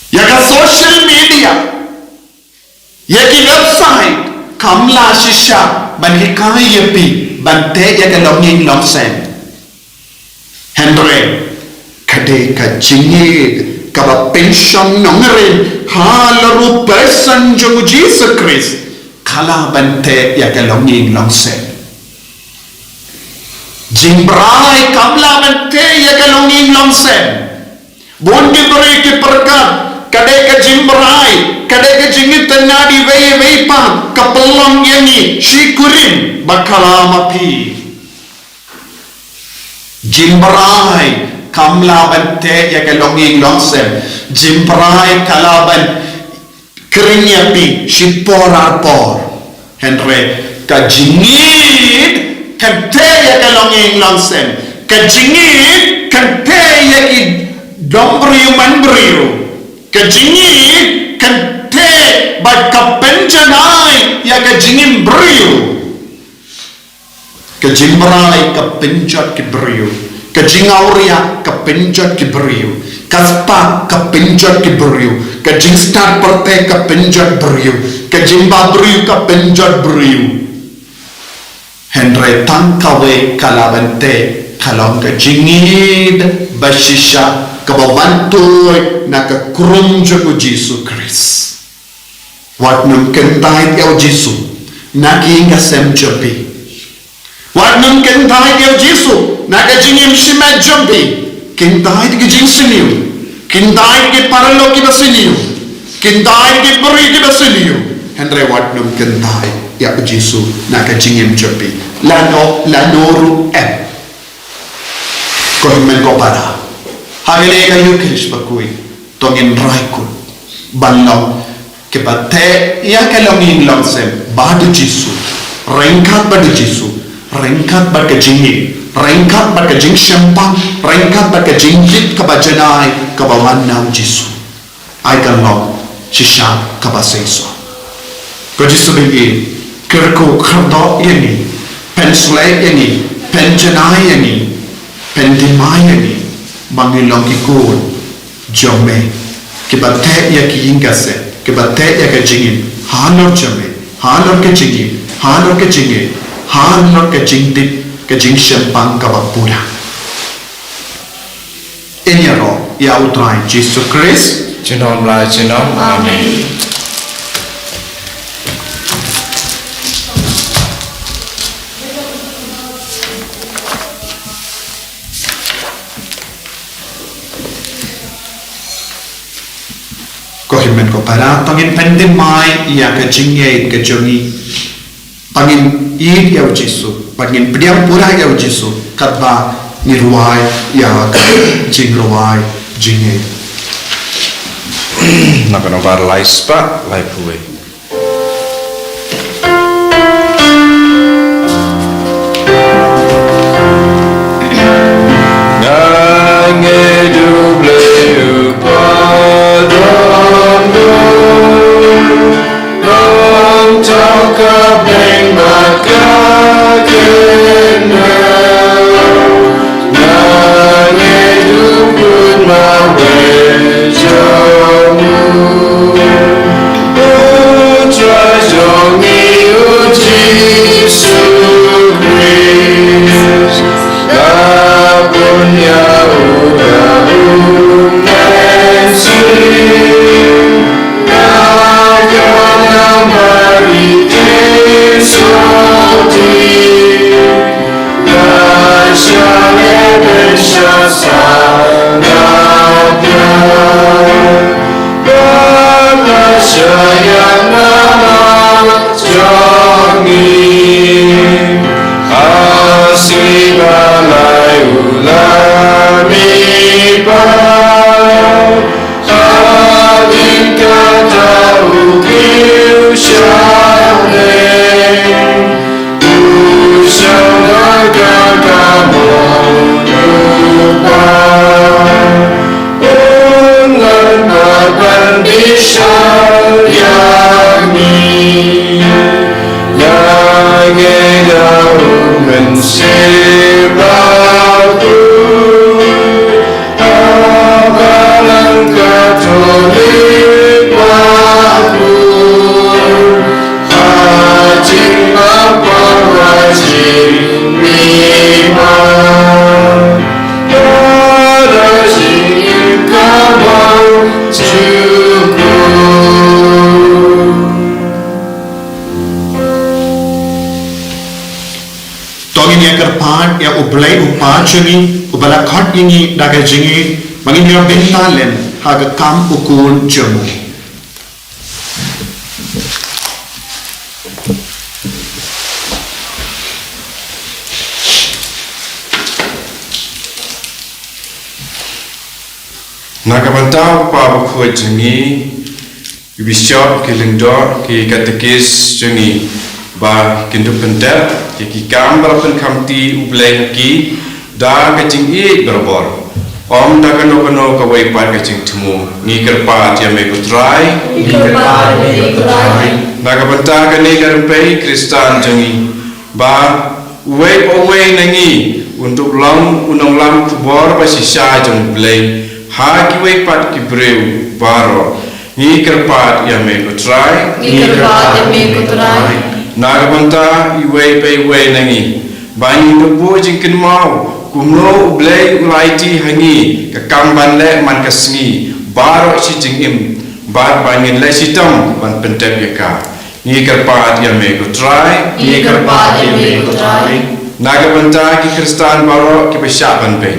Yaga social media, yaki website, kamla shisha, ban hikai yapi, bante yaga longing longsen. Henry, kade ka jingid, kaba pension nongerin, halaru person jongu Jesus Christ, kala bante yaga longing longsen. Jimbrai kamla bante yaga longing longsen. Bondi beri ki perkat. Kadai ka jimberai, kadai ka jingit tenadi wei pa, kapelong yangi, syukurin bakala mapi. Jimberai, kamlaban te ya ke longing longsem jimprai kalaban kringnya pi shiporar por henre ka jingid kan te ya ke longing longsem ka jingid kan te ya ki dombriu manbriu ka jingid kan te ba ka penjanai ya ka jingim briu ka jimbrai ka penjat ki briu ka jingauria ka penjat ki briu ka spa ka penjat ki briu ka jingstar perte ka penjat briu ka jimba briu ka penjat briu henre tangkawe kalabante kalong ka jingid bashisha ka babantoy na ka krumjo ko Jesus Christ wat nung kentai yaw Jesus naki nga sem jobi wat nung kentai yaw Jesus naka jingim shima jobi kentai ki jing siniu kentai ki paralo ki basiniu kentai ki buri ki basiniu henre wat nung kentai yaw Jesus naka jingim jobi lanoru ko himen ko para hagile kayu krish bakui tongin raikun balong ke bate ya kalongin longsem badu jisu rengkat badu jisu rengkat bad ke jingi rengkat bad ke jing shampang rengkat bad ke jingjit ka bajanai ka bawanam jisu ai kalong shisha ka basaiso ko jisu bigi kerko khardo yani pensle yani penjanai yani pendimai yani mangilong ikun jome kibate ya kiingase kibate ya ke jingin hanor jome hanor ke jingin hanor ke jingin hanor ke jingdip ke jing shempang kabapura enyaro ya utrai Jesus Christ Chinom la chinom. Amen. Kohimen ko para pangin pendemai ya ke jingye ke jongi pangin id ya jisu pangin pediam pura ya jisu katba nirwai ya jingruai jingye Nak kena bar lai spa lai puwe. Nange duble upadondo Dong taka beng baka kena Nange dupun mawe jamu Utra jongi uji sukris Kapunya uga unensi Nagana marite soti Nashale besha sanatya Sayang nama jongi Khasi balai ulami pai Khadin kata ukiu syahne Usang agak kamu lupa Ungan baban disyayani Yange daun mensebaku Abalan katolik makhluk Hajim apa wajib iman Pada singin kabar tongin ya kerpan ya ublai upachuni ubala khat ini daga jingi mangin ya bintalen haga kam ukun jamu Nakabantau pa Bakhuid jengi Bishop ki lindor ki katekis jengi ba kindu pendet ki kambar pen kamti ubleng ki da kacing I berbor om da kano kawai par kacing temu ni kerpa dia me putrai nakabanta kani karpai Kristan jengi ba uwe nangi untuk unong lam kubor ba sisa jeng ubleng ha ki wei pat ki breu baro ni kerpat ya me ko try nagabanta I wei pe wei nangi bani do bo jingkin mau kumlo ublei ulaiti hangi ka kamban le man kasngi baro si jingim bar bangin le sitam ban pentep ya ka ni kerpat ya me ko try nagabanta ki Kristan baro ki besyaban pe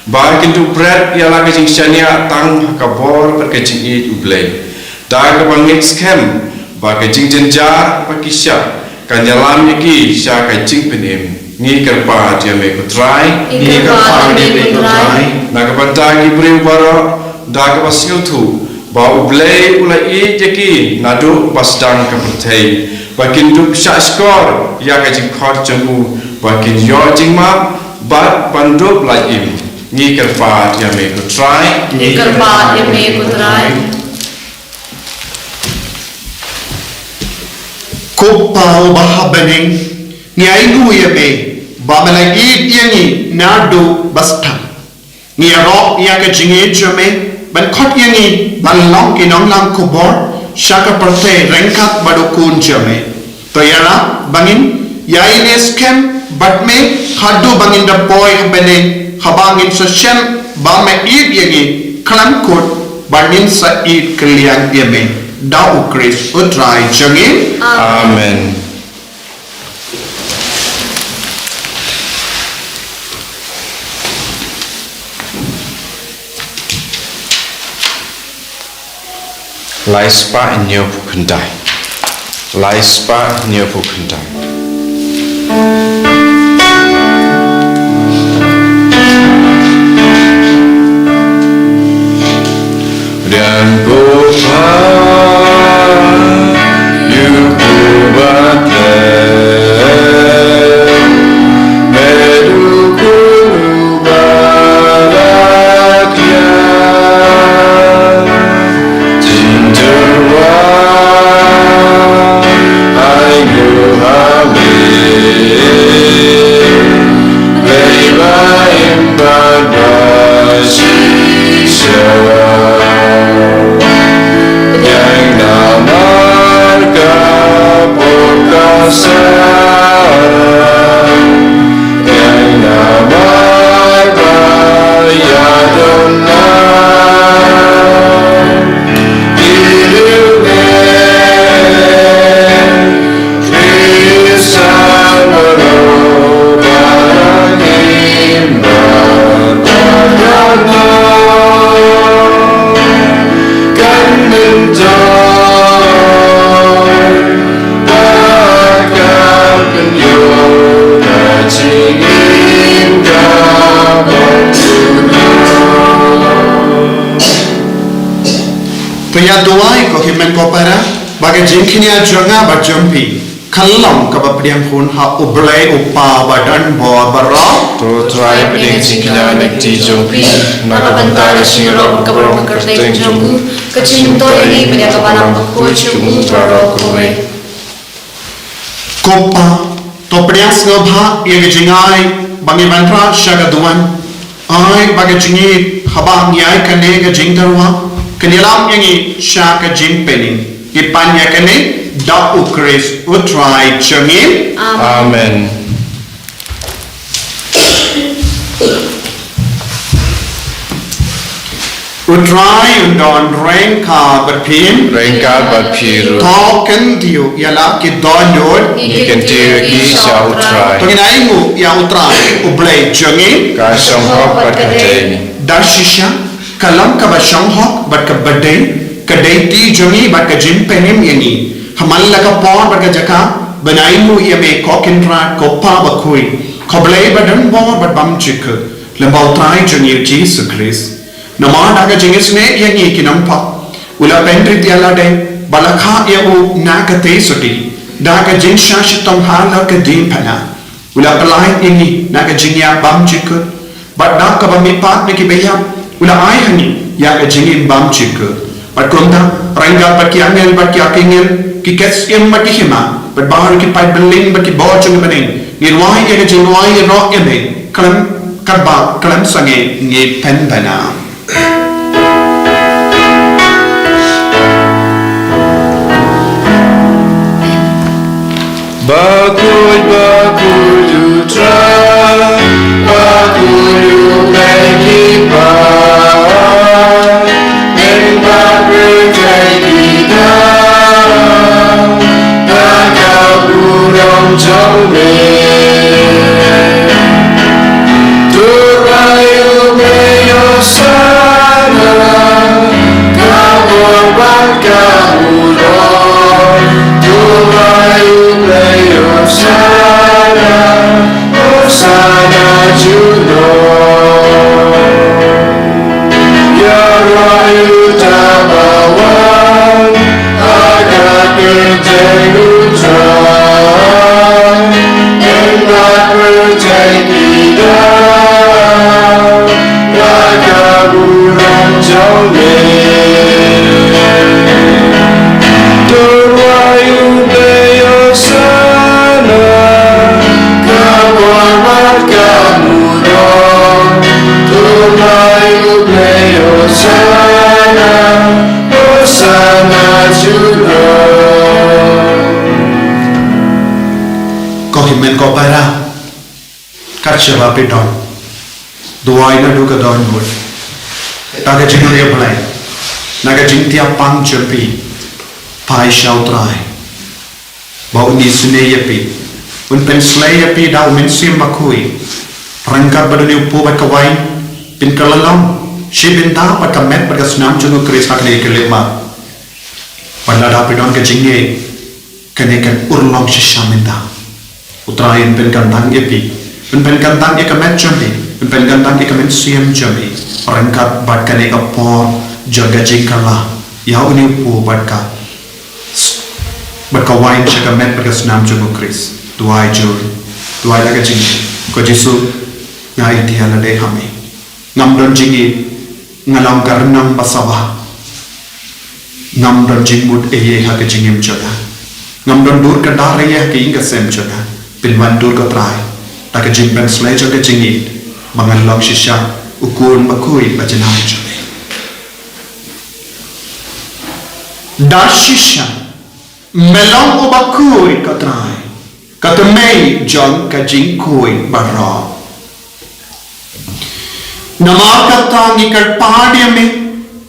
Bar kintu bread ialah kecing syania tang kabor berkecing I ublei. Dah kebangit scam bar kecing jenjar pakisya kanyalam iki sya kecing penim. Ni kerpa dia me kutrai. Nak kebantagi beri baro dah kebasil tu. Ba ublei ulai jeki nadu pasdang kepertai. Bakin tu sya skor ya kecing khot jemu bakin yo jing ma bat bandup laim. Ni kerpa dia me kutrai Kopau bahabening ni aigu ya me bamalagi yangi nadu bastang ni arok ya ke jinge jame ban khot yangi ban long ki nong lam kubor shaka perte rengkat badukun jame to yara bangin yai ne scam but me hadu bangin da boy bening habangin sa shem ba me id yangi klan kot banin sa id kliang yame dau kris utrai jangi amen Laispa nyo pukendai dan Bapa Yuku Bate Medukulu Baratya Cinderwa Ayu Hamid Leba Imbad Basisya yang namarga pokasa yang namarga yadona hidupnya Kristus berubah imbang kan mentor bakal penyuh ngacingin kabang Pria doai ko himen ko para bagai jingkinya jonga bajampi kallam ka bapriam phun ha ublai upa badan bo barra to try peding jingkinya nekti jompi nakabanta singro kabarong kerteng jombu kecing ini pada kapanang Bakhuid jombu baro kowe kopa to prias ngabha ye jingai bangi mantra shagaduan ai bagai jingi habang yai kane ga jingtarwa kanilam yangi shaka jingpening ipanya kane da ukris utrai changin amen utrai undon rengka berpim token diu yala ki donod ikan tiu ki sa utrai Penginaimu yang utrai ublai jangi ka songhok berkatei dashisha kalam ka basanghok berkabadai kadai ti jangi berkajin penim yani hamal laka pon berkajaka benaimu yame kokinra kopa Bakhuid koblai badan bor berbam chik lembau trai jangi Jesus Christ Nama naga jingis ne yang iki nampak. Ula pentri tiala de balakha ya u naga te soti. Naga jing shashitam hala ke din pana. Ula pelai ini naga jingya bam jikut. But naga bamipat miki bayam. Ula ai hani ya ga jingin bam jikut. But konda rangga but ki angel but ki akingel ki kes em mati hima. But bahar ki pai beling but ki bojung bening. Nirwai ya ga jingwai ya rock eme. Kalam karba kalam sange nge pen bana. Bakhuid, Bakhuid, you try. Bakhuid, you make it by. Then Bakhuid, take it down. Bakhuid, don't me. Durai, you may your son. Kabur, Bakhuid, Durai, you play your Sana, you know. You're Tabawan, I got good day to try. And I will take it down. Like a woman told me. Don't worry, you play your sana. Come on, come on. Don't worry, you play your sana. Oh, sana, you know. Ko himen ko para. Karche vapi don. Duai na duka don good. Taga jingle ya play. Naga jingtia pang champi. Pai shall try. Bau ni sune yapi. Un pen slay yapi da umin sim Bakhuid. Rangkat badani upo bat kawain. Pin kalalam. She bin da bat kamet bat kasnam jungu kris hakne kelema. Pandada pidon ke jinge. Kenekan urlong shishaminda. Utrain pen kantang yapi. Un pen kantang ya kamet champi. Un pen kantang ya kamet sim champi. Rangkat bat kaneka por jaga jingkala. Ya uni upo bat ka. Berkawain jaga met berkesenam jungu kris. Duai jur, duai laga jingi. Ko jisu ngai dia lade hami. Ngam don jingi ngalam karnam basawa. Ngam don jingmut eye haga jingim jaga. Ngam don dur kadar eye ke inga sem jaga. Pilwan dur ko trai. Taga jingben slay jaga jingi. Mangan log shisha ukun Bakhuid bajanai jaga. Dar shisha melong o Bakhuid ka trai. Kata mei John ka jing Bakhuid barra. Nama kata ngikar padia me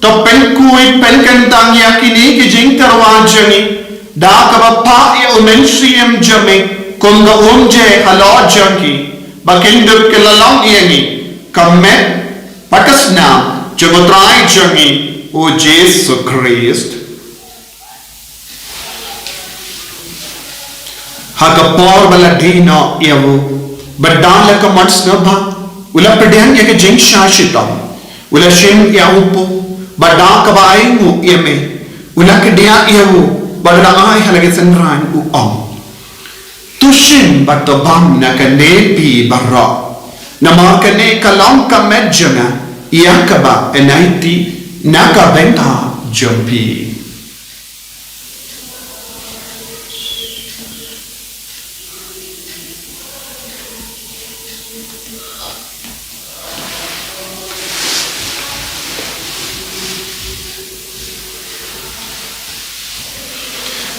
to pen Bakhuid pen kantang yakini ki jing tarwa jangi da ka pa ya umensiam jame konga umje halo jangi bakin dup ke lalong yangi kamet pakasna jagotrai jangi o Jesus Christ. Haka por bala dino yavu badan la ka matsnabha ula pedyan ya ke jing shashita ula shin ya upo badan ka bai mu yeme ula ke dia yavu badra ai halage sanran u om tushin batabam na ka nepi barra nama ka ne kalam ka medjana ya ka ba enaiti na ka benta jampi.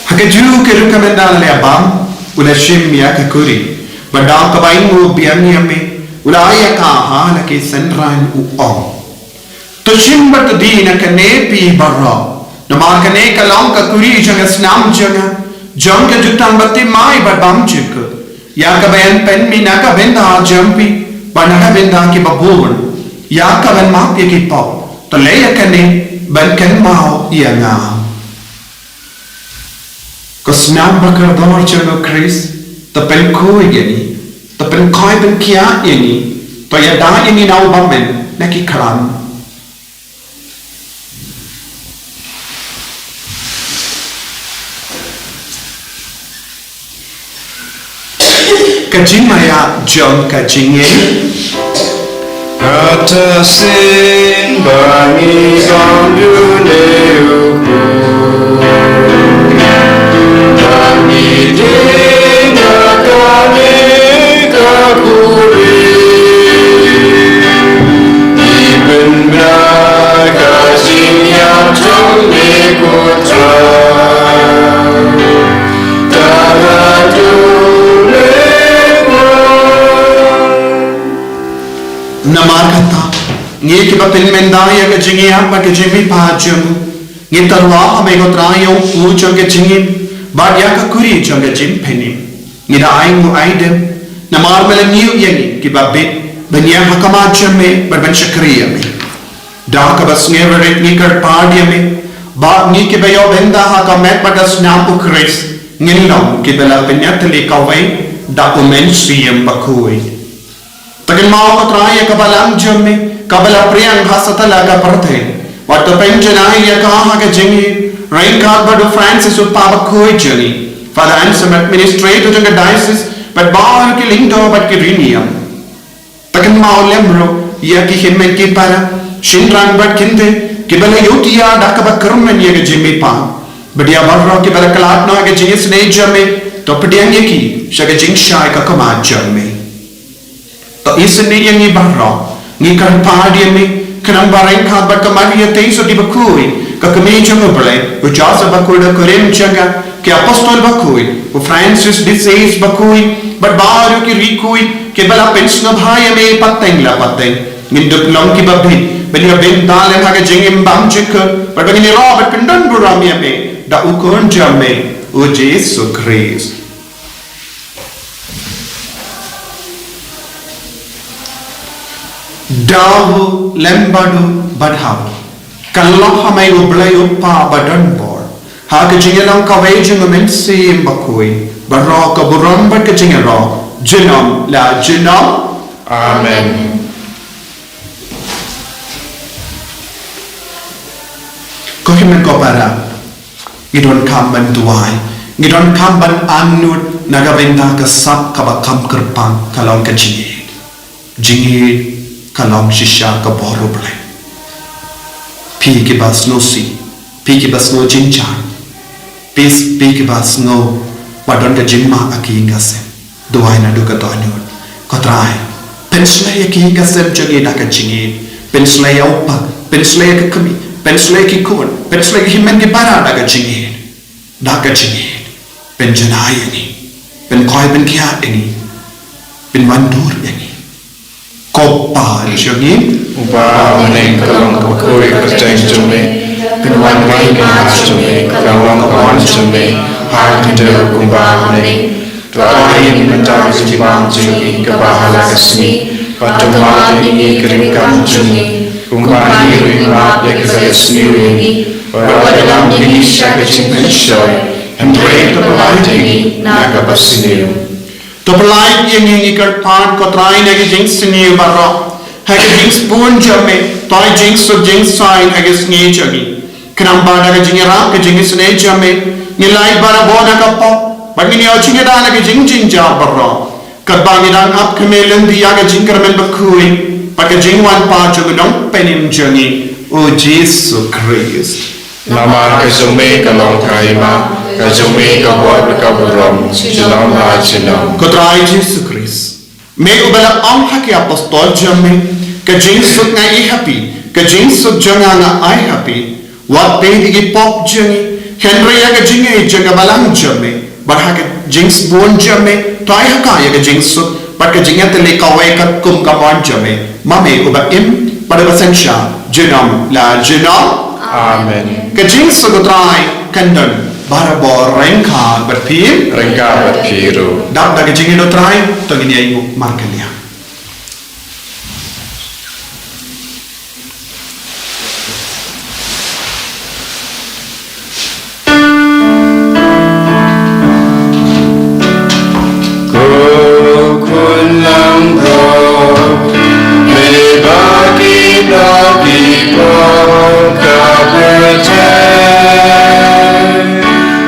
Hakaju ke recommendal le abam ula shim ya ke kuri badang ka bain mu biam yame ula ya ka ha la ke sanran u om to shim bat di na ka ne pi barra na ma ka ne ka long ka kuri janga snam janga jang ke jutan batti mai badam chik ya ka ben pen mi na ka benda jampi bana ka benda ki babur ya ka ben ma pe ki pop to le ya ka ne ban kan mau ya na Kesnam bakar dor jango kris tapen koi geni tapen koi ben kia ini to ya da ini nau bamen naki karam Kajing maya jong kajing Kata sin bangi sang dunia Kami dengar kami kakuri Iben kasih yang jomik putra Darah Namar kata ngi ki bapil mendaya ke jingi apa ke jimi pajum ngi tarwa ame ko trayo u chong ke jingi bad ya ka kuri chong ke jim peni ngi da ai mu aidem namar mele niu yengi ki babit banya hakama chame bar ban shakriya me da ka bas ngi ret ngi kar padia me ba ngi ki bayo benda hakamet padas nam ukres ngi nom ki bela penya tele kawai document siem Bakhuid Takin mau ko traya kabalang jamme kabala priyang hasatala ka parthe wato penjanai ya kaha ke jingi rain card badu Francis u Bakhuid jani father and some administrator to the diocese but baar ki lindo but ki riniam takin mau lembro ya ki himmen ki para shinran but kinde ki bala yotiya dakaba karmen ya ke jimmi pa badia barro ki bala kalat no ke jingi sne jamme to pediang ki shaga jing shai ka kama jamme तो इसने ये नहीं बढ़ रहा नहीं कर पाड़ी में कनम बारें खाद बट कमारी ये तेईस और Bakhuid का कमेज में बड़े वो चार से Bakhuid करें चंगा कि अपोस्टल Bakhuid वो फ्रांसिस डिसेस Bakhuid बट बाहर की Bakhuid के बला पेंशन भाई में पत्तेंग ला पत्तेंग मिंदुक लंग की बब्बी बनिया बिन दाले भागे जिंगे बाम चिक बट बनिया रॉबर्ट पिंडन बुरामिया में दा उकोन जामे वो जेसु Christ Dahu lembadu badhavu kallah hamai ublai uppa badan bor ha ke jingelang kawai jingamen sim Bakhuid barro ka buram bad ke jingero jinam la jinam Amen ko himen ko para idon kamban duai idon kamban anut nagavenda ka sap ka bakam kerpang kalong ke jingi kalong shisha ka boru blai pi ke bas no si pi ke bas no jinchan pi ke bas no padon ka jimma akinga se duai na du ka donur ko trai pensle akinga se jogi na ka jingi pensle upa pensle ka kami pensle ki kun pensle ki himen ki para na ka jingi penjanai ni pen koi pen kya ni pen mandur ni Kopa jogi Uba meneng kalong Bakhuid kerjang jome Pinwan mai kena jome kalong kawan jome Har kender kumba meneng Tuain mentar kejibang jogi kebahala kesni Patumah ini keringkan jogi Kumba ini rumah ya kesaya sendiri Bahwa dalam diri saya kecing pensyoy Hembrei kepelai ini naga bersiniu To polite yang ikut part ko try na jing sini barro ha jing spoon jamme toy jing so jing sign ha sni jagi kanam ba na jing ra ka jing sne jamme ni lai bara bo na ka po but ni yo jing da na jing jar barro ka ba ni dan up kemelen dia ka jing karmen Bakhuid pa ka jing wan pa jung dong penim jangi o Jesus Christ Nama kesume kalong kaima kesume kabuat kaburam jilam la jilam Kotrai Jesus Christ me ubala ang haki apostol jamme ka Jesus ngai happy ka Jesus janga na ai happy wat pe di pop jangi Henry ya ka jinge janga balang jamme bar ha ka jings bon jamme tai ha ka ya ka Jesus par ka jinga tele kawai ka kum ka bon jamme mame uba im pada basensha jinam la jinam Amen Kajing sugutrai kandan barabor rengka berpir Rengka berpiru dak dak kajing itu trai to gini ayu markelia Kukulang bro Mebaki bagi bro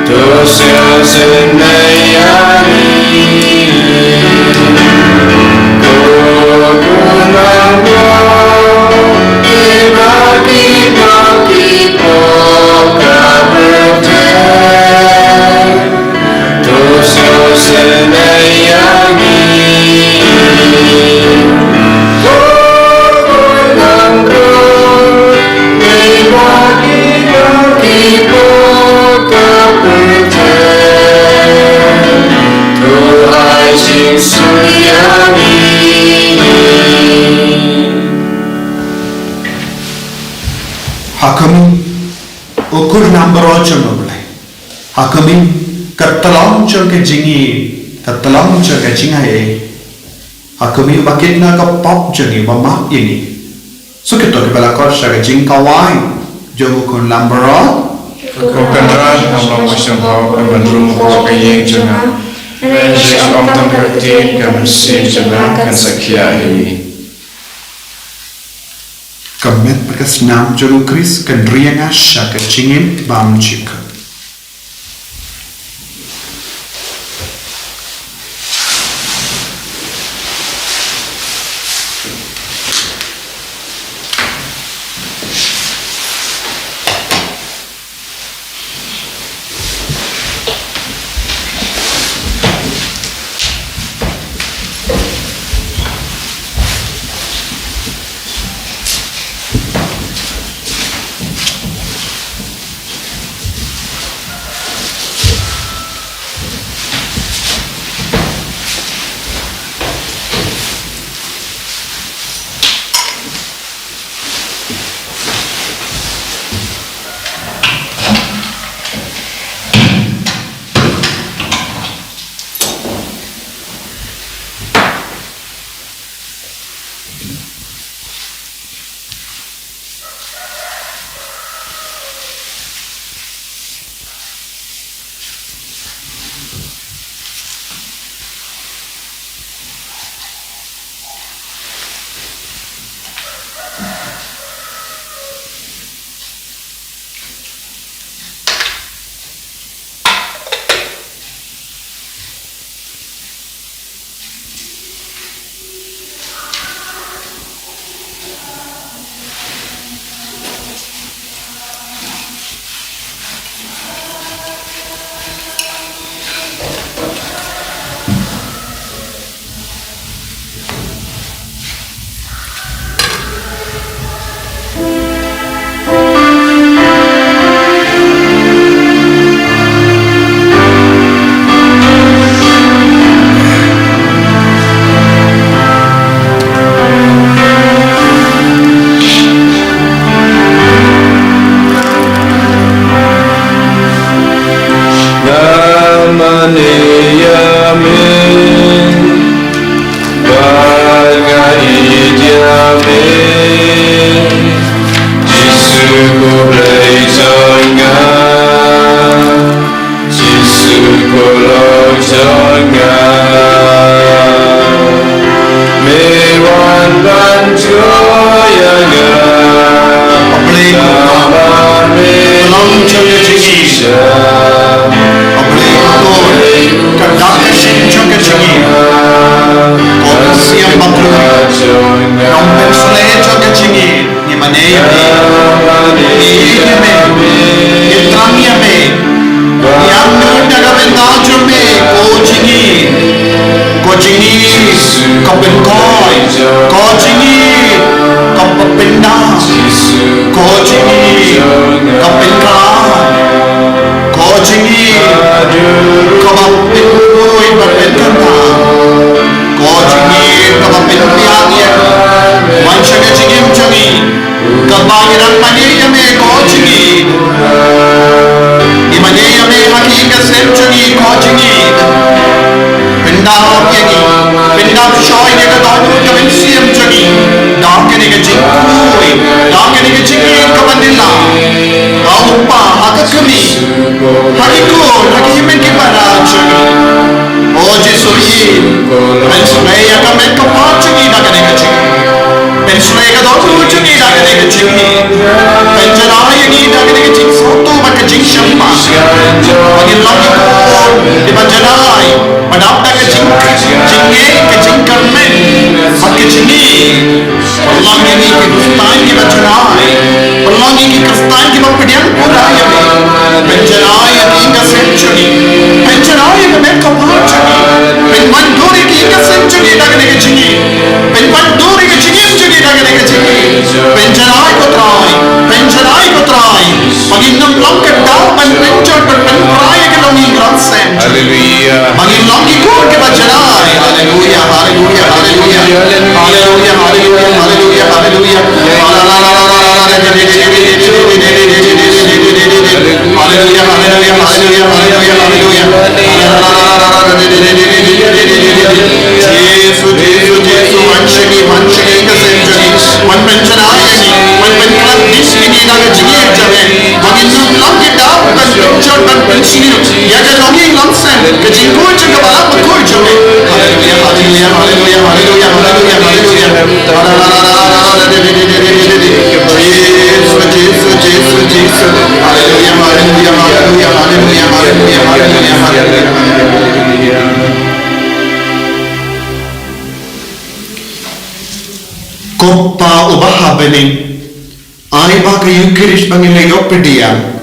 Dosia senayani Hakami ukur number ocho noble. Hakami kertelong ke jingi kertelong ke jingai. Hakami bakit na ka pop jingi mamak ini. So kita ke bala korsa ke jing kawai jomu kun number Kukandran hamlam wasyam hau Bandrum ko kayeng janga Jek om tam kerti Kamersin janga kan sakya ini Kamet bekas nam jomu kris kendrianga syaka cingin bam cika. hallelujah, hallelujah, hallelujah. Jesus, Jesus, Jesus, manchagi, manchagi, kasenjagi, man penchanayangi, man penklat disini naga jingi jabe, mangin lu long kita bukan penchon dan penchini, ya kan longi longsen, kejingku juga balap bekoi jabe. Hallelujah, hallelujah, hallelujah, hallelujah, hallelujah, hallelujah. Jesus, Jesus, Jesus, hallelujah, hallelujah, hallelujah, hallelujah, hallelujah, hallelujah, hallelujah. Koppa ubahabening ay baka Eucharist bangilay opedian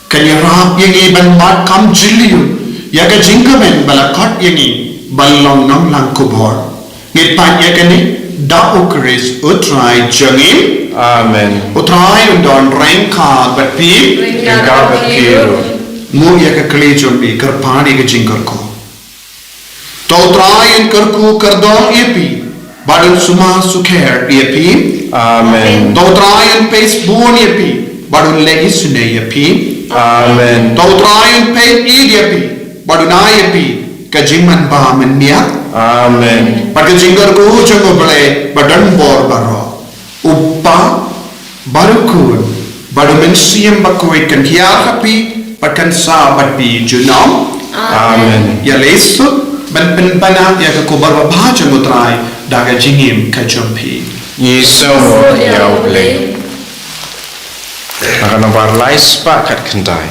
kanya rap yangi ban Mawkhlam jiliu yaga jingkamen balakot yangi balong nang lang kubor ngit pan yakani da Eucharist utrai jangim Amen. utrai undon rengka batpi Engkau berkiru. mu yaga kelejun bi kerpani ke jingkarko to utrai in kerku kerdong epi badal suma sukher epi Amen. to utrai in pace buon epi badal legi sune epi Amen. to utrai in pace epi badunai epi kajingman ba menia Amen. pada jingkarku jango bale badan bor baro uppa barukun badu mensiam Bakhuid kan hiar api pakan sahabat bi junam Amen. ya lesu ban penpana ya ke kubar bahaja mutrai daga jingim kajampi Yesus yau beli. Akan nomor lain sepakat kendai.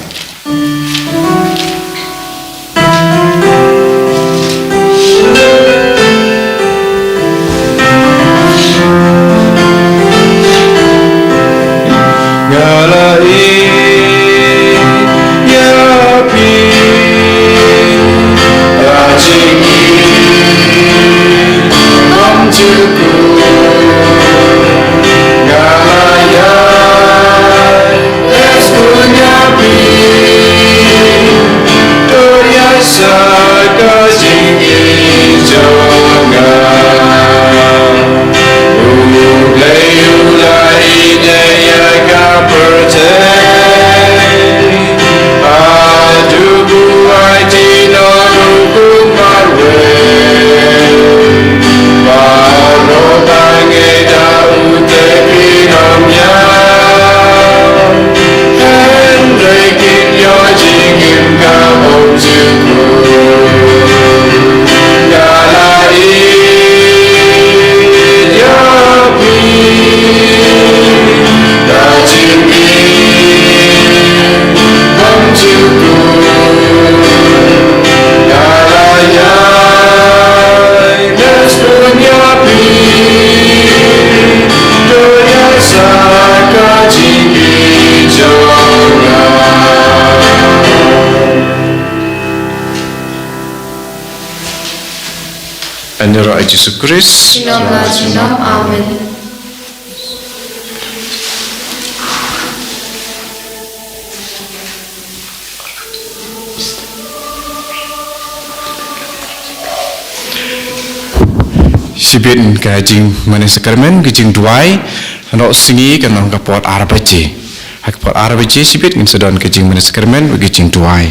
Anjara Yesus Kristus. Sinam, amin. Sibit kajing mana sakramen kajing duai nak singi kan kapot RBC. Kapot RBC sibit kan sedon kajing mana sakramen kajing duai.